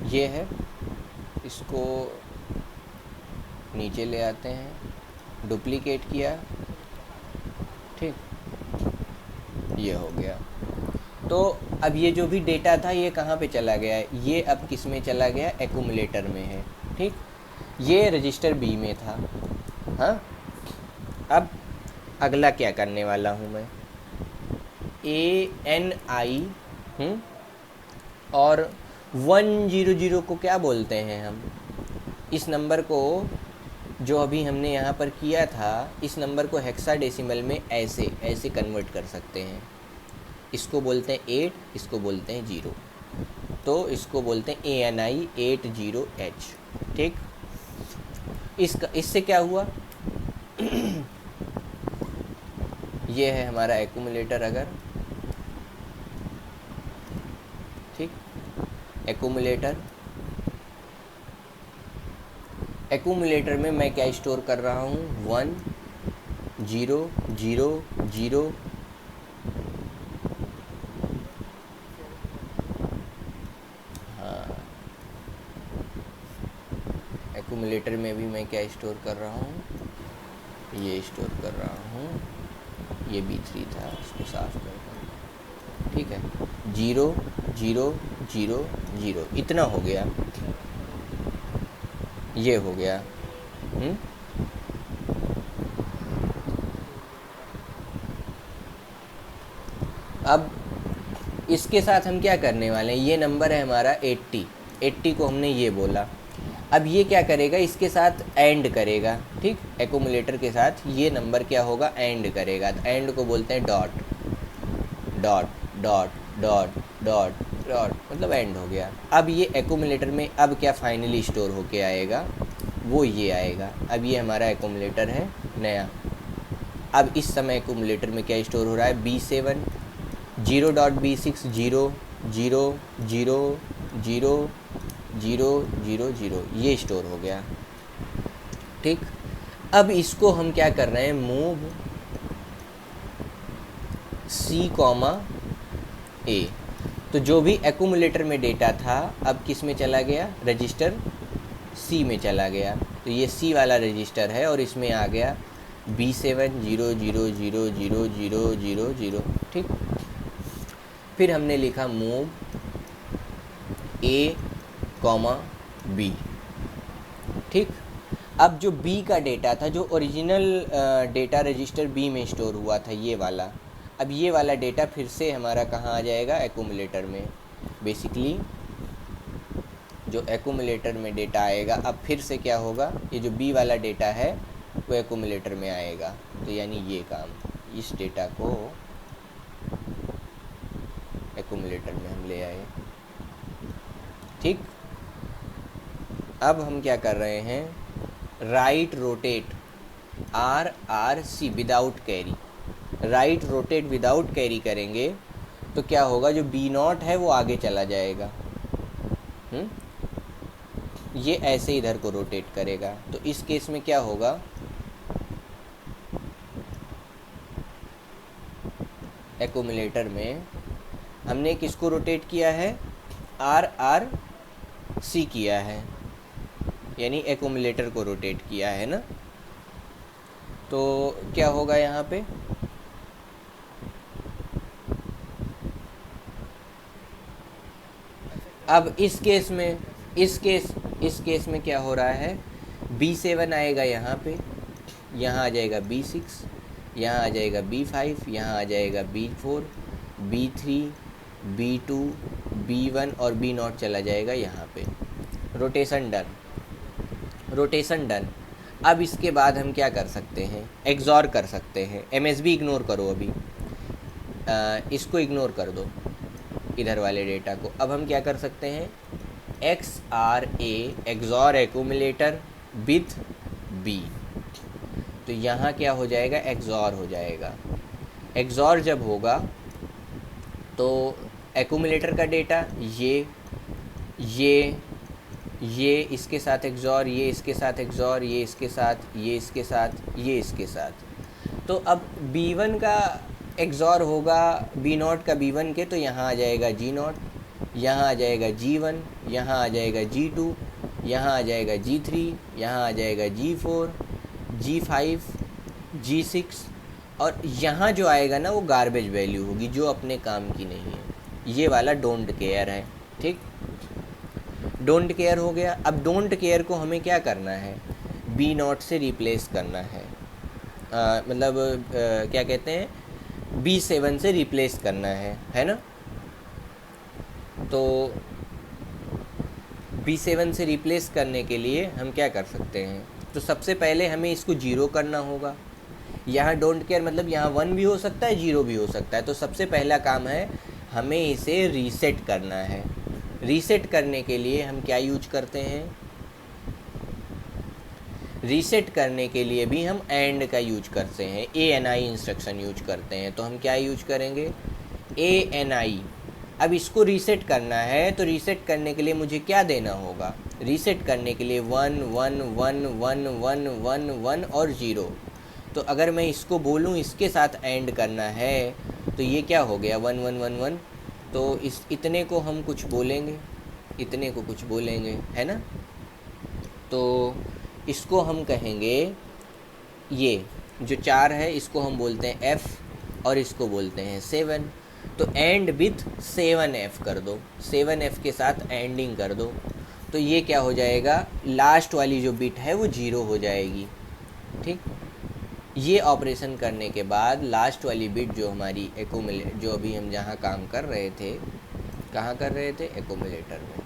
ये है, इसको नीचे ले आते हैं, डुप्लीकेट किया, ठीक, ये हो गया। तो अब ये जो भी डेटा था ये कहाँ पे चला गया है, ये अब किस में चला गया, एक्यूमुलेटर में है, ठीक। ये रजिस्टर बी में था। हाँ, अब अगला क्या करने वाला हूँ मैं, ANI और 100 को क्या बोलते हैं हम, इस नंबर को जो अभी हमने यहाँ पर किया था, इस नंबर को हेक्साडेसिमल में ऐसे ऐसे कन्वर्ट कर सकते हैं। इसको बोलते हैं 8, इसको बोलते हैं 0, तो इसको बोलते हैं ANI 80H, ठीक। इससे क्या हुआ ये है हमारा एक्यूमुलेटर, अगर ठीक, एक्यूमुलेटर में मैं क्या स्टोर कर रहा हूँ, 1 0 0 0, हाँ, एक्यूमुलेटर में भी मैं क्या स्टोर कर रहा हूँ, ये स्टोर कर रहा हूँ, ये B3 था, इसको साफ कर दूँ, ठीक है। 0 0 0 0 इतना हो गया, ये हो गया। अब इसके साथ हम क्या करने वाले हैं, ये नंबर है हमारा 80 को हमने ये बोला। अब ये क्या करेगा, इसके साथ एंड करेगा, ठीक, एक्यूमुलेटर के साथ ये नंबर क्या होगा, एंड करेगा। तो एंड को बोलते हैं dot dot dot dot dot dot, मतलब एंड हो गया। अब ये एक्यूमुलेटर में अब क्या फाइनली स्टोर होके आएगा, वो ये आएगा। अब ये हमारा एक्यूमुलेटर है नया। अब इस समय एक्यूमुलेटर में क्या स्टोर हो रहा है, B7 0.B6 0 0 0 0 0 0 0, ये स्टोर हो गया, ठीक। अब इसको हम क्या कर रहे हैं, मूव C, A। तो जो भी एक्यूमुलेटर में डेटा था अब किस में चला गया, रजिस्टर C में चला गया। तो ये C वाला रजिस्टर है और इसमें आ गया B7 0 0 0 0 0 0 0, ठीक। फिर हमने लिखा मूव A, B, ठीक। अब जो B का डेटा था, जो ओरिजिनल डेटा रजिस्टर B में स्टोर हुआ था, ये वाला, अब ये वाला डेटा फिर से हमारा कहाँ आ जाएगा, एक्यूमुलेटर में। बेसिकली जो एक्यूमुलेटर में डेटा आएगा, अब फिर से क्या होगा, ये जो B वाला डेटा है वो एक्यूमुलेटर में आएगा। तो यानी ये काम, इस डेटा को एक्यूमुलेटर में हम ले आए, ठीक। अब हम क्या कर रहे हैं, right rotate RRC without carry, right rotate without carry करेंगे तो क्या होगा, जो B0 है वो आगे चला जाएगा, ये ऐसे इधर को रोटेट करेगा। तो इस केस में क्या होगा, एक्यूमुलेटर में हमने किसको रोटेट किया है, RRC किया है, यानी एक्यूमुलेटर को रोटेट किया है ना। तो क्या होगा यहाँ पे, अब इस केस में इस केस में क्या हो रहा है, B7 आएगा यहाँ पे, यहाँ आ जाएगा B6, यहाँ आ जाएगा B5, यहाँ आ जाएगा B4, B3, B2, B1 और B0 चला जाएगा यहाँ पे। Rotation done. अब इसके बाद हम क्या कर सकते हैं, एक्सॉर कर सकते हैं। MSB इग्नोर करो अभी, इसको इग्नोर कर दो, इधर वाले डेटा को। अब हम क्या कर सकते हैं, XRA XOR accumulator with B। तो यहाँ क्या हो जाएगा, एक्सॉर हो जाएगा। एक्सॉर जब होगा तो एक्यूमुलेटर का डेटा ये इसके साथ एक्सॉर, ये इसके साथ एक्सॉर, ये इसके साथ, ये इसके साथ, ये इसके साथ। तो अब B1 का एक्सॉर होगा B0 का B1 के, तो यहाँ आ जाएगा G0, यहाँ आ जाएगा G1, यहाँ आ जाएगा G2, यहाँ आ जाएगा G3, यहाँ आ जाएगा G4, G5, G6, और यहाँ जो आएगा ना वो गार्बेज वैल्यू होगी जो अपने काम की नहीं है। ये वाला डोंट केयर है, ठीक। डोंट केयर हो गया। अब डोंट केयर को हमें क्या करना है, B0 से रिप्लेस करना है, क्या कहते हैं, B7 से रिप्लेस करना है ना। तो B7 से रिप्लेस करने के लिए हम क्या कर सकते हैं, तो सबसे पहले हमें इसको 0 करना होगा। यहाँ डोंट केयर मतलब यहाँ 1 भी हो सकता है, 0 भी हो सकता है। तो सबसे पहला काम है हमें इसे रीसेट करना है। रीसेट करने के लिए हम क्या यूज करते हैं, रीसेट करने के लिए भी हम एंड का यूज करते हैं, ANI इंस्ट्रक्शन यूज करते हैं। तो हम क्या यूज करेंगे, ANI। अब इसको रीसेट करना है, तो रीसेट करने के लिए मुझे क्या देना होगा, रीसेट करने के लिए 1 1 1 1 1 1 1 और 0। तो अगर मैं इसको बोलूँ इसके साथ एंड करना है तो ये क्या हो गया, 1 1 1 1। तो इतने को हम कुछ बोलेंगे, इतने को कुछ बोलेंगे, है ना। तो इसको हम कहेंगे, ये जो 4 है इसको हम बोलते हैं F और इसको बोलते हैं 7। तो एंड विथ 7F कर दो, 7F के साथ एंडिंग कर दो। तो ये क्या हो जाएगा, लास्ट वाली जो बिट है वो 0 हो जाएगी, ठीक। ये ऑपरेशन करने के बाद लास्ट वाली बिट जो हमारी जो अभी हम जहाँ काम कर रहे थे, कहाँ कर रहे थे, एक्यूमुलेटर में,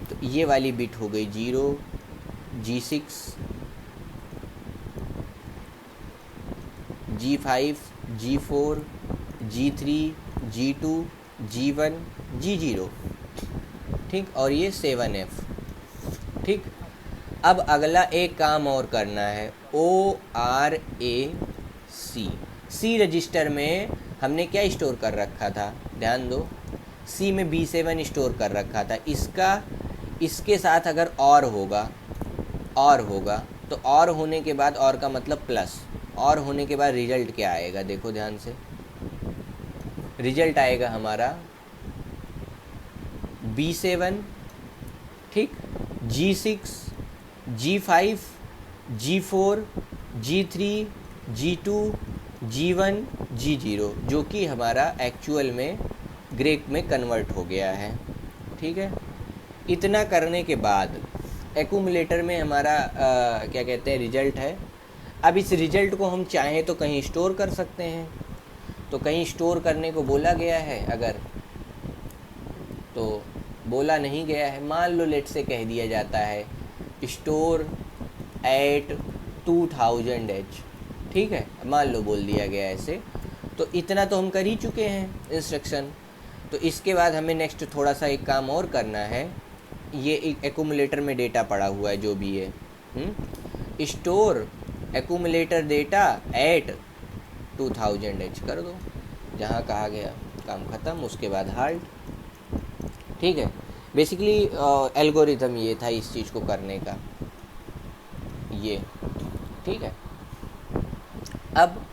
तो ये वाली बिट हो गई 0, G6, G5, G4, G3, G2, G1, G0, ठीक। और ये 7F, ठीक। अब अगला एक काम और करना है, C रजिस्टर में हमने क्या स्टोर कर रखा था, ध्यान दो, C में B7 स्टोर कर रखा था। इसके साथ अगर और होगा तो और होने के बाद, और का मतलब प्लस, और होने के बाद रिजल्ट क्या आएगा, देखो ध्यान से, रिजल्ट आएगा हमारा B7, ठीक, G6, G5, G4, G3, G2, G1, G0, जो कि हमारा एक्चुअल में ग्रे में कन्वर्ट हो गया है, ठीक है। इतना करने के बाद एक्यूमुलेटर में हमारा क्या कहते हैं, रिजल्ट है। अब इस रिजल्ट को हम चाहें तो कहीं स्टोर कर सकते हैं। तो कहीं स्टोर करने को बोला गया है, अगर तो बोला नहीं गया है, मान लो लेट से कह दिया जाता है स्टोर एट 2000H, ठीक है, मान लो बोल दिया गया ऐसे। तो इतना तो हम कर ही चुके हैं इंस्ट्रक्शन। तो इसके बाद हमें नेक्स्ट थोड़ा सा एक काम और करना है। ये एक एक्यूमुलेटर में डेटा पड़ा हुआ है जो भी है, store accumulator data eight 2000H कर दो, जहाँ कहा गया काम ख़त्म। उसके बाद हाल्ट, ठीक है। बेसिकली एल्गोरिथम ये था इस चीज़ को करने का, ये, ठीक है। अब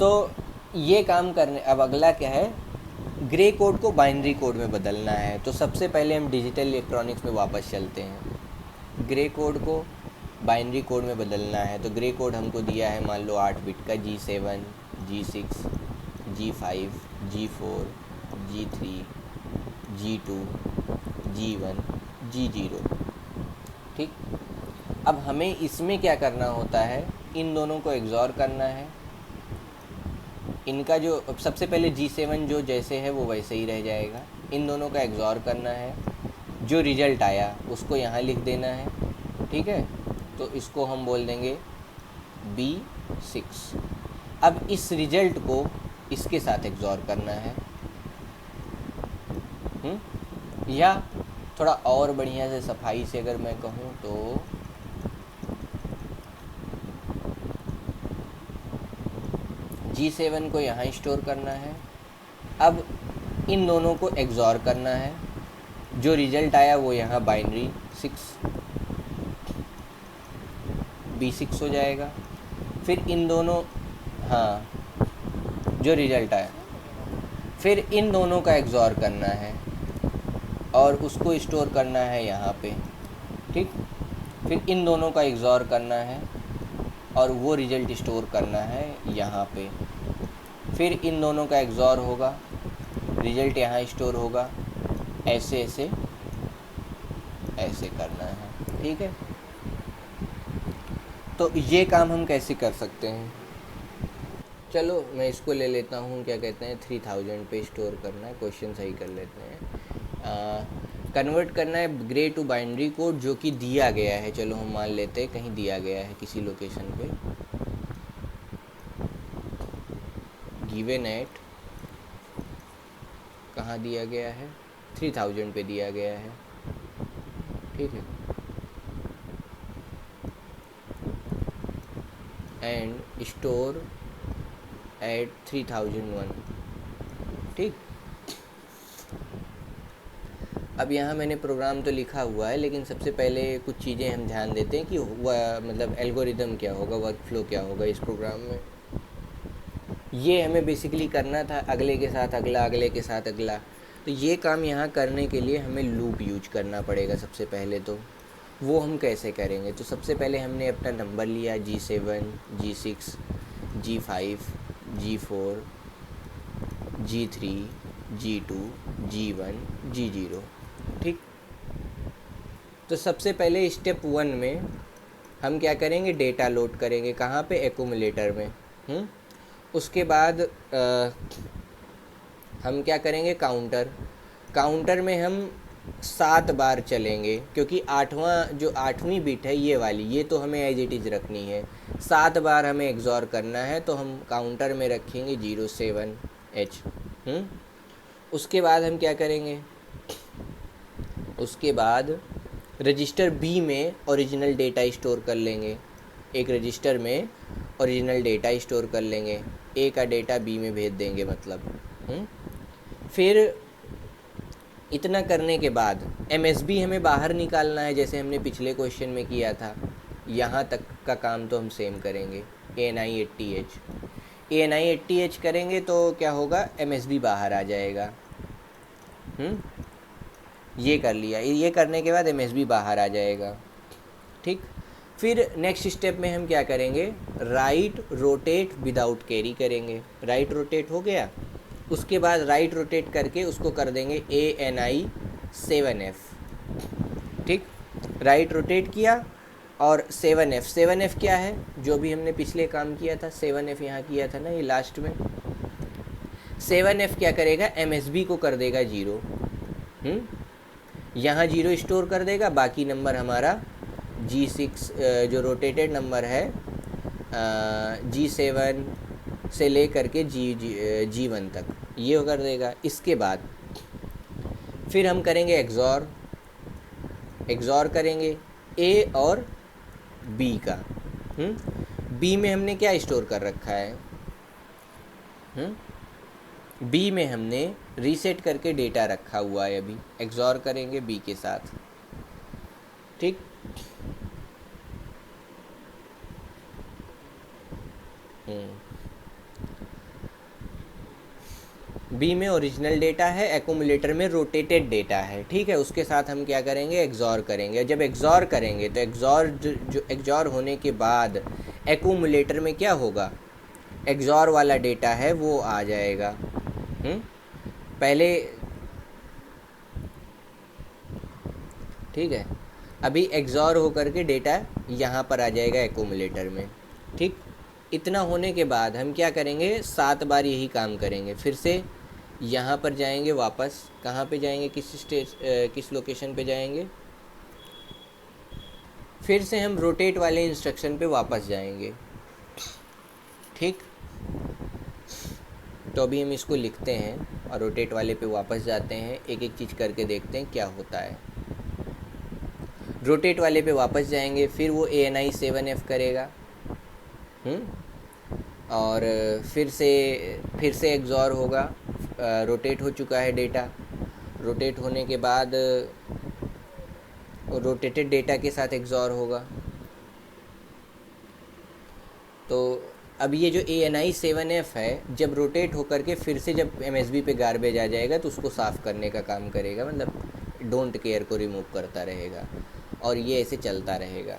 तो ये काम करने, अब अगला क्या है, ग्रे कोड को बाइनरी कोड में बदलना है। तो सबसे पहले हम डिजिटल इलेक्ट्रॉनिक्स में वापस चलते हैं। ग्रे कोड को बाइनरी कोड में बदलना है। तो ग्रे कोड हमको दिया है मान लो 8 बिट का, G7, G6, G5, G4, G3, G2, G1, G0। ठीक, अब हमें इसमें क्या करना होता है, इन दोनों को एग्जॉर करना है। इनका जो सबसे पहले G7 जो जैसे है वो वैसे ही रह जाएगा, इन दोनों का एग्जॉर करना है, जो रिजल्ट आया उसको यहाँ लिख देना है। ठीक है, तो इसको हम बोल देंगे B6। अब इस रिजल्ट को इसके साथ एग्जॉर करना है। या थोड़ा और बढ़िया से सफाई से अगर मैं कहूँ तो G7 को यहाँ स्टोर करना है। अब इन दोनों को एग्जॉर करना है, जो रिजल्ट आया वो यहाँ बाइनरी 6 B6 हो जाएगा। फिर इन दोनों, हाँ, जो रिजल्ट आया, फिर इन दोनों का एग्जॉर करना है और उसको स्टोर करना है यहाँ पे। ठीक, फिर इन दोनों का एग्जॉर करना है और वो रिजल्ट स्टोर करना है यहाँ पे। फिर इन दोनों का एग्जॉर होगा, रिजल्ट यहाँ स्टोर होगा। ऐसे ऐसे ऐसे करना है। ठीक है, तो ये काम हम कैसे कर सकते हैं, चलो मैं इसको ले लेता हूँ, क्या कहते हैं 3000 पे स्टोर करना है। क्वेश्चन सही कर लेते हैं। कन्वर्ट करना है ग्रे टू बाइनरी कोड जो कि दिया गया है। चलो हम मान लेते हैं कहीं दिया गया है किसी लोकेशन पे, गिवन एट, कहाँ दिया गया है, 3000 पे दिया गया है। ठीक है, एंड स्टोर एट 3001। ठीक, अब यहाँ मैंने प्रोग्राम तो लिखा हुआ है, लेकिन सबसे पहले कुछ चीज़ें हम ध्यान देते हैं कि मतलब एल्गोरिदम क्या होगा, वर्क फ्लो क्या होगा इस प्रोग्राम में। ये हमें बेसिकली करना था, अगले के साथ अगला, अगले के साथ अगला। तो ये काम यहाँ करने के लिए हमें लूप यूज करना पड़ेगा सबसे पहले। तो वो हम कैसे करेंगे, तो सबसे पहले हमने अपना नंबर लिया G7, G6, G5, G4, G3, G2, G1, G0। ठीक, तो सबसे पहले स्टेप 1 में हम क्या करेंगे, डेटा लोड करेंगे। कहाँ पे, एक्यूमुलेटर में। उसके बाद हम क्या करेंगे, काउंटर में हम 7 बार चलेंगे, क्योंकि आठवीं बिट है ये वाली, ये तो हमें एज इट इज़ रखनी है। 7 बार हमें एग्जॉर करना है, तो हम काउंटर में रखेंगे 07H। उसके बाद हम क्या करेंगे, उसके बाद रजिस्टर बी में ओरिजिनल डेटा स्टोर कर लेंगे। एक रजिस्टर में ओरिजिनल डेटा स्टोर कर लेंगे, ए का डेटा बी में भेज देंगे मतलब। फिर इतना करने के बाद MSB हमें बाहर निकालना है, जैसे हमने पिछले क्वेश्चन में किया था। यहाँ तक का काम तो हम सेम करेंगे। ANI 80H करेंगे तो क्या होगा, MSB बाहर आ जाएगा। ये कर लिया, ये करने के बाद MSB बाहर आ जाएगा। ठीक, फिर नेक्स्ट स्टेप में हम क्या करेंगे, राइट रोटेट विदाउट कैरी करेंगे। राइट रोटेट हो गया, उसके बाद राइट रोटेट करके उसको कर देंगे ANI 7F। ठीक, राइट रोटेट किया और 7F क्या है, जो भी हमने पिछले काम किया था 7F यहाँ किया था ना, ये लास्ट में। 7F क्या करेगा, MSB को कर देगा 0। यहाँ 0 स्टोर कर देगा, बाकी नंबर हमारा G6 जो रोटेटेड नंबर है G7 से ले करके G1 तक, ये कर देगा। इसके बाद फिर हम करेंगे एग्जॉर करेंगे A और B का। B में हमने क्या स्टोर कर रखा है, B में हमने रीसेट करके डेटा रखा हुआ है, अभी एग्जॉर करेंगे B के साथ। ठीक, B में ओरिजिनल डेटा है, एक्यूमुलेटर में रोटेटेड डेटा है। ठीक है, उसके साथ हम क्या करेंगे, एग्जॉर करेंगे। जब एग्जॉर करेंगे तो एग्जॉर होने के बाद एक्यूमुलेटर में क्या होगा, एग्जॉर वाला डेटा है वो आ जाएगा। पहले ठीक है। अभी एग्जॉर होकर के डेटा यहाँ पर आ जाएगा एक्यूमुलेटर में। ठीक, इतना होने के बाद हम क्या करेंगे, 7 बार यही काम करेंगे। फिर से यहाँ पर जाएंगे वापस, कहाँ पे जाएंगे, किस लोकेशन पे जाएंगे, फिर से हम रोटेट वाले इंस्ट्रक्शन पे वापस जाएंगे। ठीक, तो अभी हम इसको लिखते हैं और रोटेट वाले पे वापस जाते हैं, एक एक चीज़ करके देखते हैं क्या होता है। रोटेट वाले पे वापस जाएंगे, फिर वो ANI 7F करेगा, और फिर से एग्जॉर होगा। रोटेट हो चुका है डेटा, रोटेट होने के बाद रोटेटेड डेटा के साथ एग्जॉर होगा। तो अब ये जो ANI 7F है, जब रोटेट होकर के फिर से जब MSB पे गार्बेज आ जाएगा तो उसको साफ़ करने का काम करेगा, मतलब डोंट केयर को रिमूव करता रहेगा, और ये ऐसे चलता रहेगा।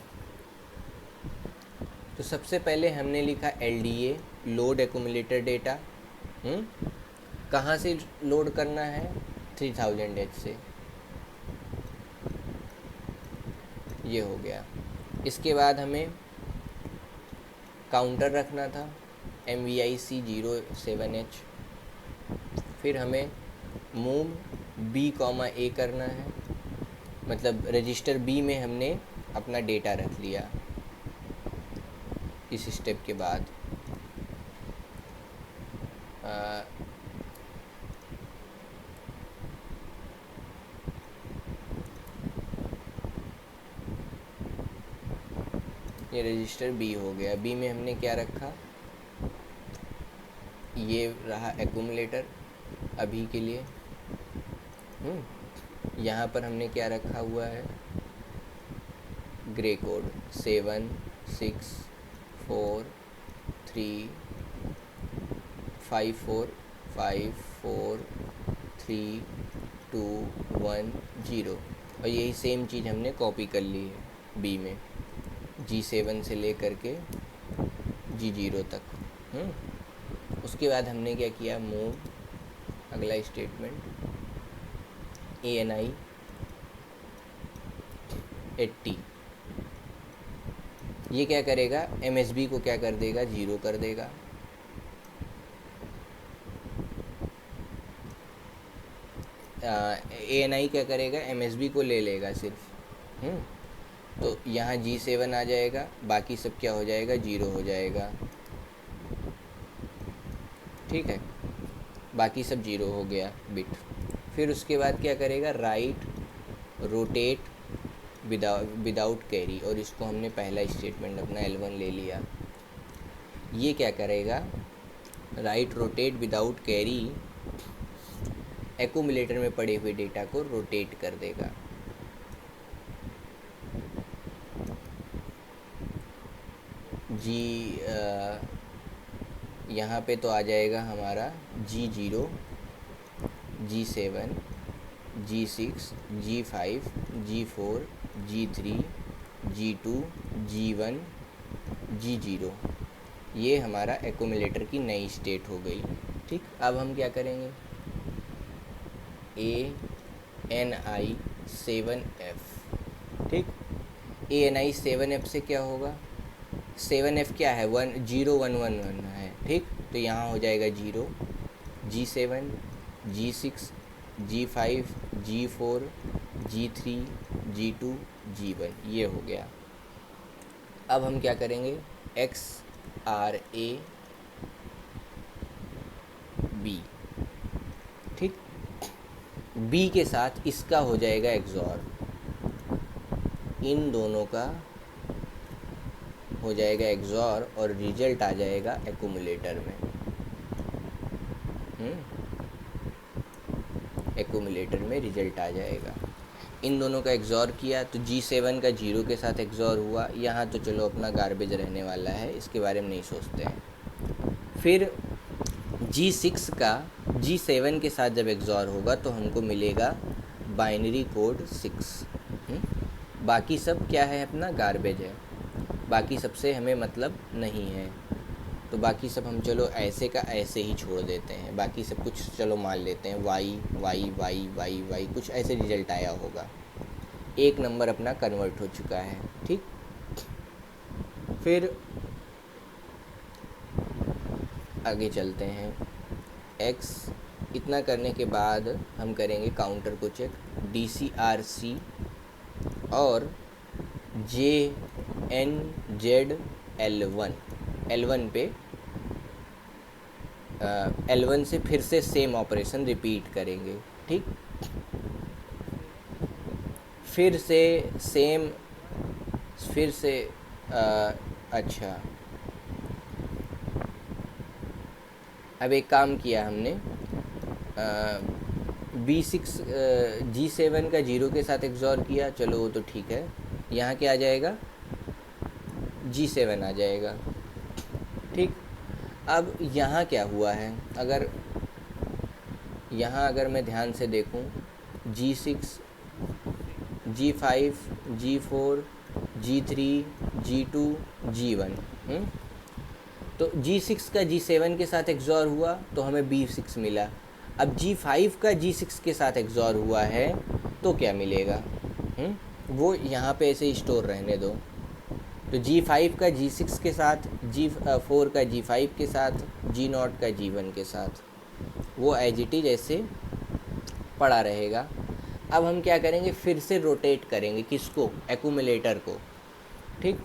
तो सबसे पहले हमने लिखा LDA, लोड एक्यूमुलेटर डेटा। कहाँ से लोड करना है, 3000H से, ये हो गया। इसके बाद हमें काउंटर रखना था MVIC 07H। फिर हमें मूव B, A करना है, मतलब रजिस्टर B में हमने अपना डेटा रख लिया। इस स्टेप के बाद ये रजिस्टर B हो गया। B में हमने क्या रखा, ये रहा एक्यूमुलेटर अभी के लिए। यहाँ पर हमने क्या रखा हुआ है, ग्रे कोड 7 6 4 3 5 4 5 4 3 2 1 0, और यही सेम चीज़ हमने कॉपी कर ली है B में, G7 से लेकर के G0 तक। उसके बाद हमने क्या किया, मूव, अगला स्टेटमेंट ANI 80, ये क्या करेगा, MSB को क्या कर देगा, 0 कर देगा। ANI क्या करेगा, MSB को ले लेगा सिर्फ। तो यहाँ G7 आ जाएगा, बाकी सब क्या हो जाएगा, 0 हो जाएगा। ठीक है, बाकी सब 0 हो गया बिट। फिर उसके बाद क्या करेगा, राइट रोटेट विदाउट कैरी, और इसको हमने पहला स्टेटमेंट अपना L1 ले लिया। ये क्या करेगा, right rotate without carry, accumulator में पड़े हुए डेटा को रोटेट कर देगा। यहाँ पे तो आ जाएगा हमारा G0, G7, G6, G5, G4, G3, G2, G1, G0, ये हमारा एक्यूमुलेटर की नई स्टेट हो गई। ठीक, अब हम क्या करेंगे, ANI 7F। ठीक, ANI 7F से क्या होगा, 7F क्या है, 10111 है। ठीक, तो यहाँ हो जाएगा 0, G7, G6, G5, G4, G3, G2, G1, ये हो गया। अब हम क्या करेंगे, XRA B। ठीक, B के साथ इसका हो जाएगा एग्जॉर, इन दोनों का हो जाएगा एग्जॉर, और रिजल्ट आ जाएगा एक्यूमुलेटर में। एक्यूमुलेटर में रिजल्ट आ जाएगा। इन दोनों का एग्जॉर किया तो G7 का 0 के साथ एग्जॉर हुआ। यहाँ तो चलो अपना गार्बेज रहने वाला है, इसके बारे में नहीं सोचते हैं। फिर G6 का G7 के साथ जब एग्जॉर होगा तो हमको मिलेगा बाइनरी कोड 6। बाकी सब क्या है, अपना गार्बेज है, बाकी सबसे हमें मतलब नहीं है। तो बाकी सब हम चलो ऐसे का ऐसे ही छोड़ देते हैं, बाकी सब कुछ चलो मान लेते हैं Y Y Y Y Y, कुछ ऐसे रिजल्ट आया होगा। एक नंबर अपना कन्वर्ट हो चुका है। ठीक, फिर आगे चलते हैं। x इतना करने के बाद हम करेंगे काउंटर को चेक, DCRC और JNZL1 पे L1 से फिर से सेम ऑपरेशन रिपीट करेंगे। ठीक, फिर से सेम, फिर से अच्छा, अब एक काम किया हमने, B6 G7 का 0 के साथ एक्सॉर किया, चलो वो तो ठीक है। यहाँ क्या आ जाएगा, G7 आ जाएगा। ठीक, अब यहाँ क्या हुआ है, अगर यहाँ अगर मैं ध्यान से देखूँ, G6 G5 G4 G3 G2 G1, तो G6 का G7 के साथ एक्सॉर हुआ तो हमें B6 मिला। अब G5 का G6 के साथ एक्सॉर हुआ है तो क्या मिलेगा, वो यहाँ पे ऐसे स्टोर रहने दो। तो G5 का G6 के साथ, G4 का G5 के साथ, G0 का G1 के साथ, वो एज इट इज ऐसे पड़ा रहेगा। अब हम क्या करेंगे, फिर से रोटेट करेंगे, किसको, एक्यूमुलेटर को। ठीक,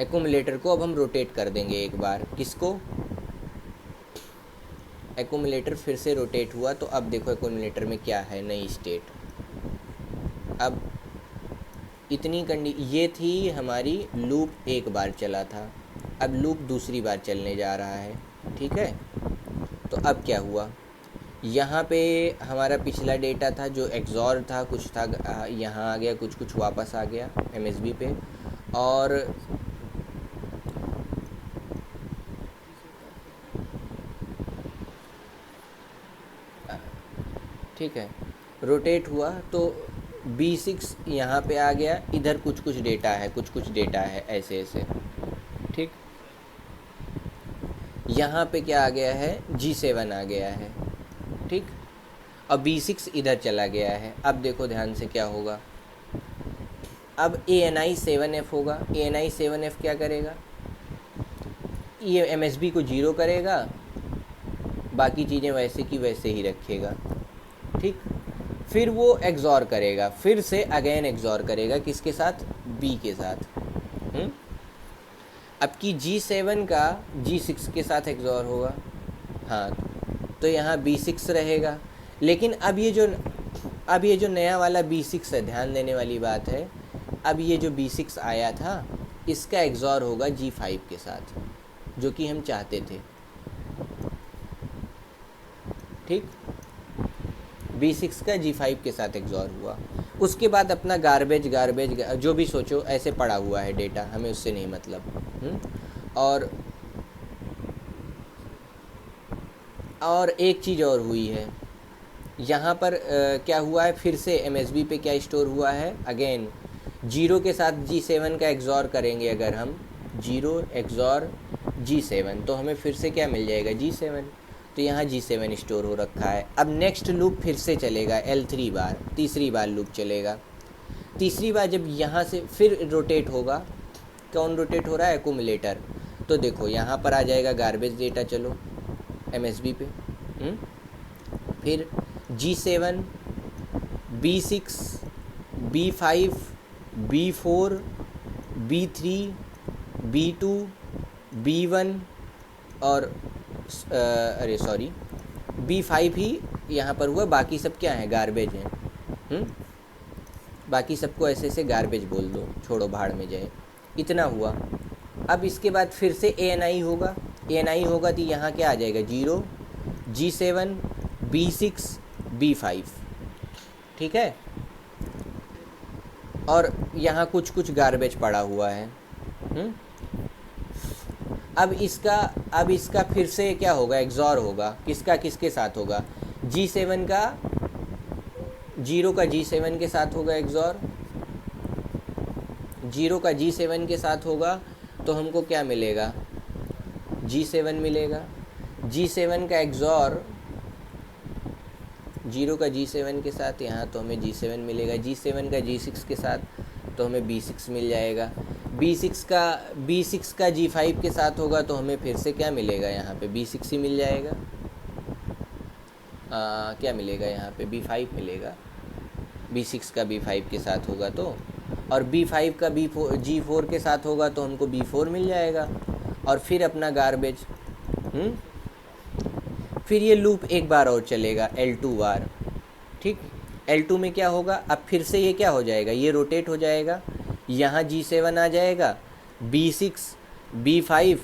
एक्यूमुलेटर को अब हम रोटेट कर देंगे एक बार, किसको, एक्यूमुलेटर फिर से रोटेट हुआ तो अब देखो एक्यूमुलेटर में क्या है, नई स्टेट। अब इतनी ये थी हमारी लूप, एक बार चला था, अब लूप दूसरी बार चलने जा रहा है। ठीक है, तो अब क्या हुआ, यहाँ पे हमारा पिछला डेटा था जो एक्सॉर था, कुछ था यहाँ आ गया, कुछ वापस आ गया MSB पे, और ठीक है, रोटेट हुआ तो B6 यहाँ पे आ गया, इधर कुछ डेटा है, कुछ डेटा है, ऐसे ऐसे। ठीक, यहाँ पे क्या आ गया है, G7 आ गया है। ठीक, अब B6 इधर चला गया है। अब देखो ध्यान से क्या होगा, अब ANI 7F होगा। ANI 7F क्या करेगा, ये MSB को 0 करेगा, बाकी चीज़ें वैसे की वैसे ही रखेगा। ठीक, फिर वो एक्सॉर करेगा, फिर से अगेन एक्सॉर करेगा, किसके साथ, B के साथ। अब की G7 का G6 के साथ एक्सॉर होगा, हाँ, तो यहाँ B6 रहेगा। लेकिन अब ये जो नया वाला B6 है, ध्यान देने वाली बात है, अब ये जो B6 आया था इसका एक्सॉर होगा G5 के साथ, जो कि हम चाहते थे। ठीक, B6 का G5 के साथ एक्सॉर हुआ। उसके बाद अपना गार्बेज जो भी सोचो ऐसे पड़ा हुआ है डेटा, हमें उससे नहीं मतलब। और एक चीज़ और हुई है यहाँ पर, क्या हुआ है, फिर से MSB पे क्या स्टोर हुआ है, अगेन 0 के साथ G7 का एक्सॉर करेंगे अगर हम, 0 एक्सॉर G7, तो हमें फिर से क्या मिल जाएगा, G7। तो यहाँ G7 स्टोर हो रखा है। अब नेक्स्ट लूप फिर से चलेगा L3 बार, तीसरी बार लूप चलेगा। तीसरी बार जब यहाँ से फिर रोटेट होगा, कौन रोटेट हो रहा है, एक्यूमुलेटर। तो देखो यहाँ पर आ जाएगा गार्बेज डेटा, चलो MSB पे, फिर G7 B6 B5 B4 B3 B2 B1 और अरे सॉरी B5 ही यहाँ पर हुआ, बाकी सब क्या है, गार्बेज हैं। बाकी सबको ऐसे ऐसे गार्बेज बोल दो, छोड़ो भाड़ में जाए, इतना हुआ। अब इसके बाद फिर से ANI होगा, ANI होगा तो यहाँ क्या आ जाएगा, 0 G7 B6 B5। ठीक है, और यहाँ कुछ गार्बेज पड़ा हुआ है। अब इसका फिर से क्या होगा, एक्सॉर होगा, किसके साथ होगा, G7 का 0 का G7 के साथ होगा एक्सॉर, 0 का G7 के साथ होगा, तो हमको क्या मिलेगा, G7 मिलेगा। G7 का एक्सॉर 0 का G7 के साथ, यहाँ तो हमें G7 मिलेगा, G7 का G6 के साथ तो हमें B6 मिल जाएगा, B6 का G5 के साथ होगा तो हमें फिर से क्या मिलेगा, यहाँ पे B6 ही मिल जाएगा। क्या मिलेगा यहाँ पे, B5 मिलेगा, B6 का B5 के साथ होगा तो, और B5 का G4 के साथ होगा तो हमको B4 मिल जाएगा, और फिर अपना गार्बेज। फिर ये लूप एक बार और चलेगा L2 बार, ठीक। L2 में क्या होगा, अब फिर से ये क्या हो जाएगा, ये रोटेट हो जाएगा, यहाँ G7 आ जाएगा, B6, B5,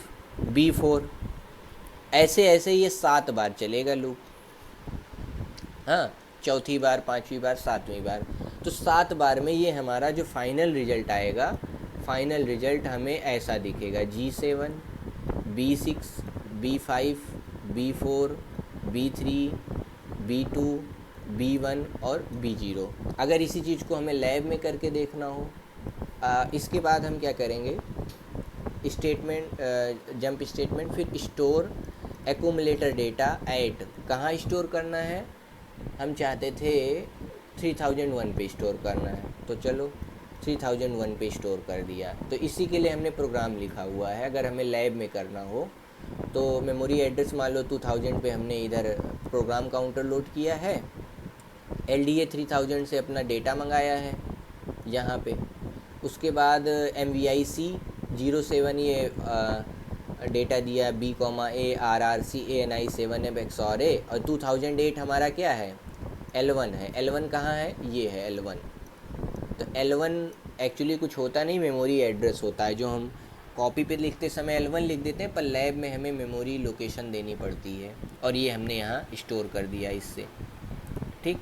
B4, ऐसे ऐसे ये 7 बार चलेगा लूप। हाँ, चौथी बार, पांचवी बार, सातवीं बार, तो 7 बार में ये हमारा जो फाइनल रिजल्ट आएगा, फाइनल रिजल्ट हमें ऐसा दिखेगा, G7, B6, B5, B4, B3, B2, B1 और B0। अगर इसी चीज़ को हमें लैब में करके देखना हो, इसके बाद हम क्या करेंगे, स्टेटमेंट, जंप स्टेटमेंट, फिर स्टोर एक्यूमुलेटर डेटा एट, कहाँ स्टोर करना है, हम चाहते थे 3001 पे स्टोर करना है, तो चलो 3001 पे स्टोर कर दिया। तो इसी के लिए हमने प्रोग्राम लिखा हुआ है। अगर हमें लैब में करना हो तो मेमोरी एड्रेस मान लो 2000 पे हमने इधर प्रोग्राम काउंटर लोड किया है, LDA 3000 से अपना डेटा मंगाया है यहाँ पे, उसके बाद MVIC 07 ये डेटा दिया, B,A RRC ANI 7F XOR A, और 2008 हमारा क्या है, L1 है। L1 कहाँ है, ये है L1। तो L1 एक्चुअली कुछ होता नहीं, मेमोरी एड्रेस होता है, जो हम कॉपी पे लिखते समय L1 लिख देते हैं, पर लैब में हमें मेमोरी लोकेशन देनी पड़ती है, और ये हमने यहाँ स्टोर कर दिया इससे, ठीक।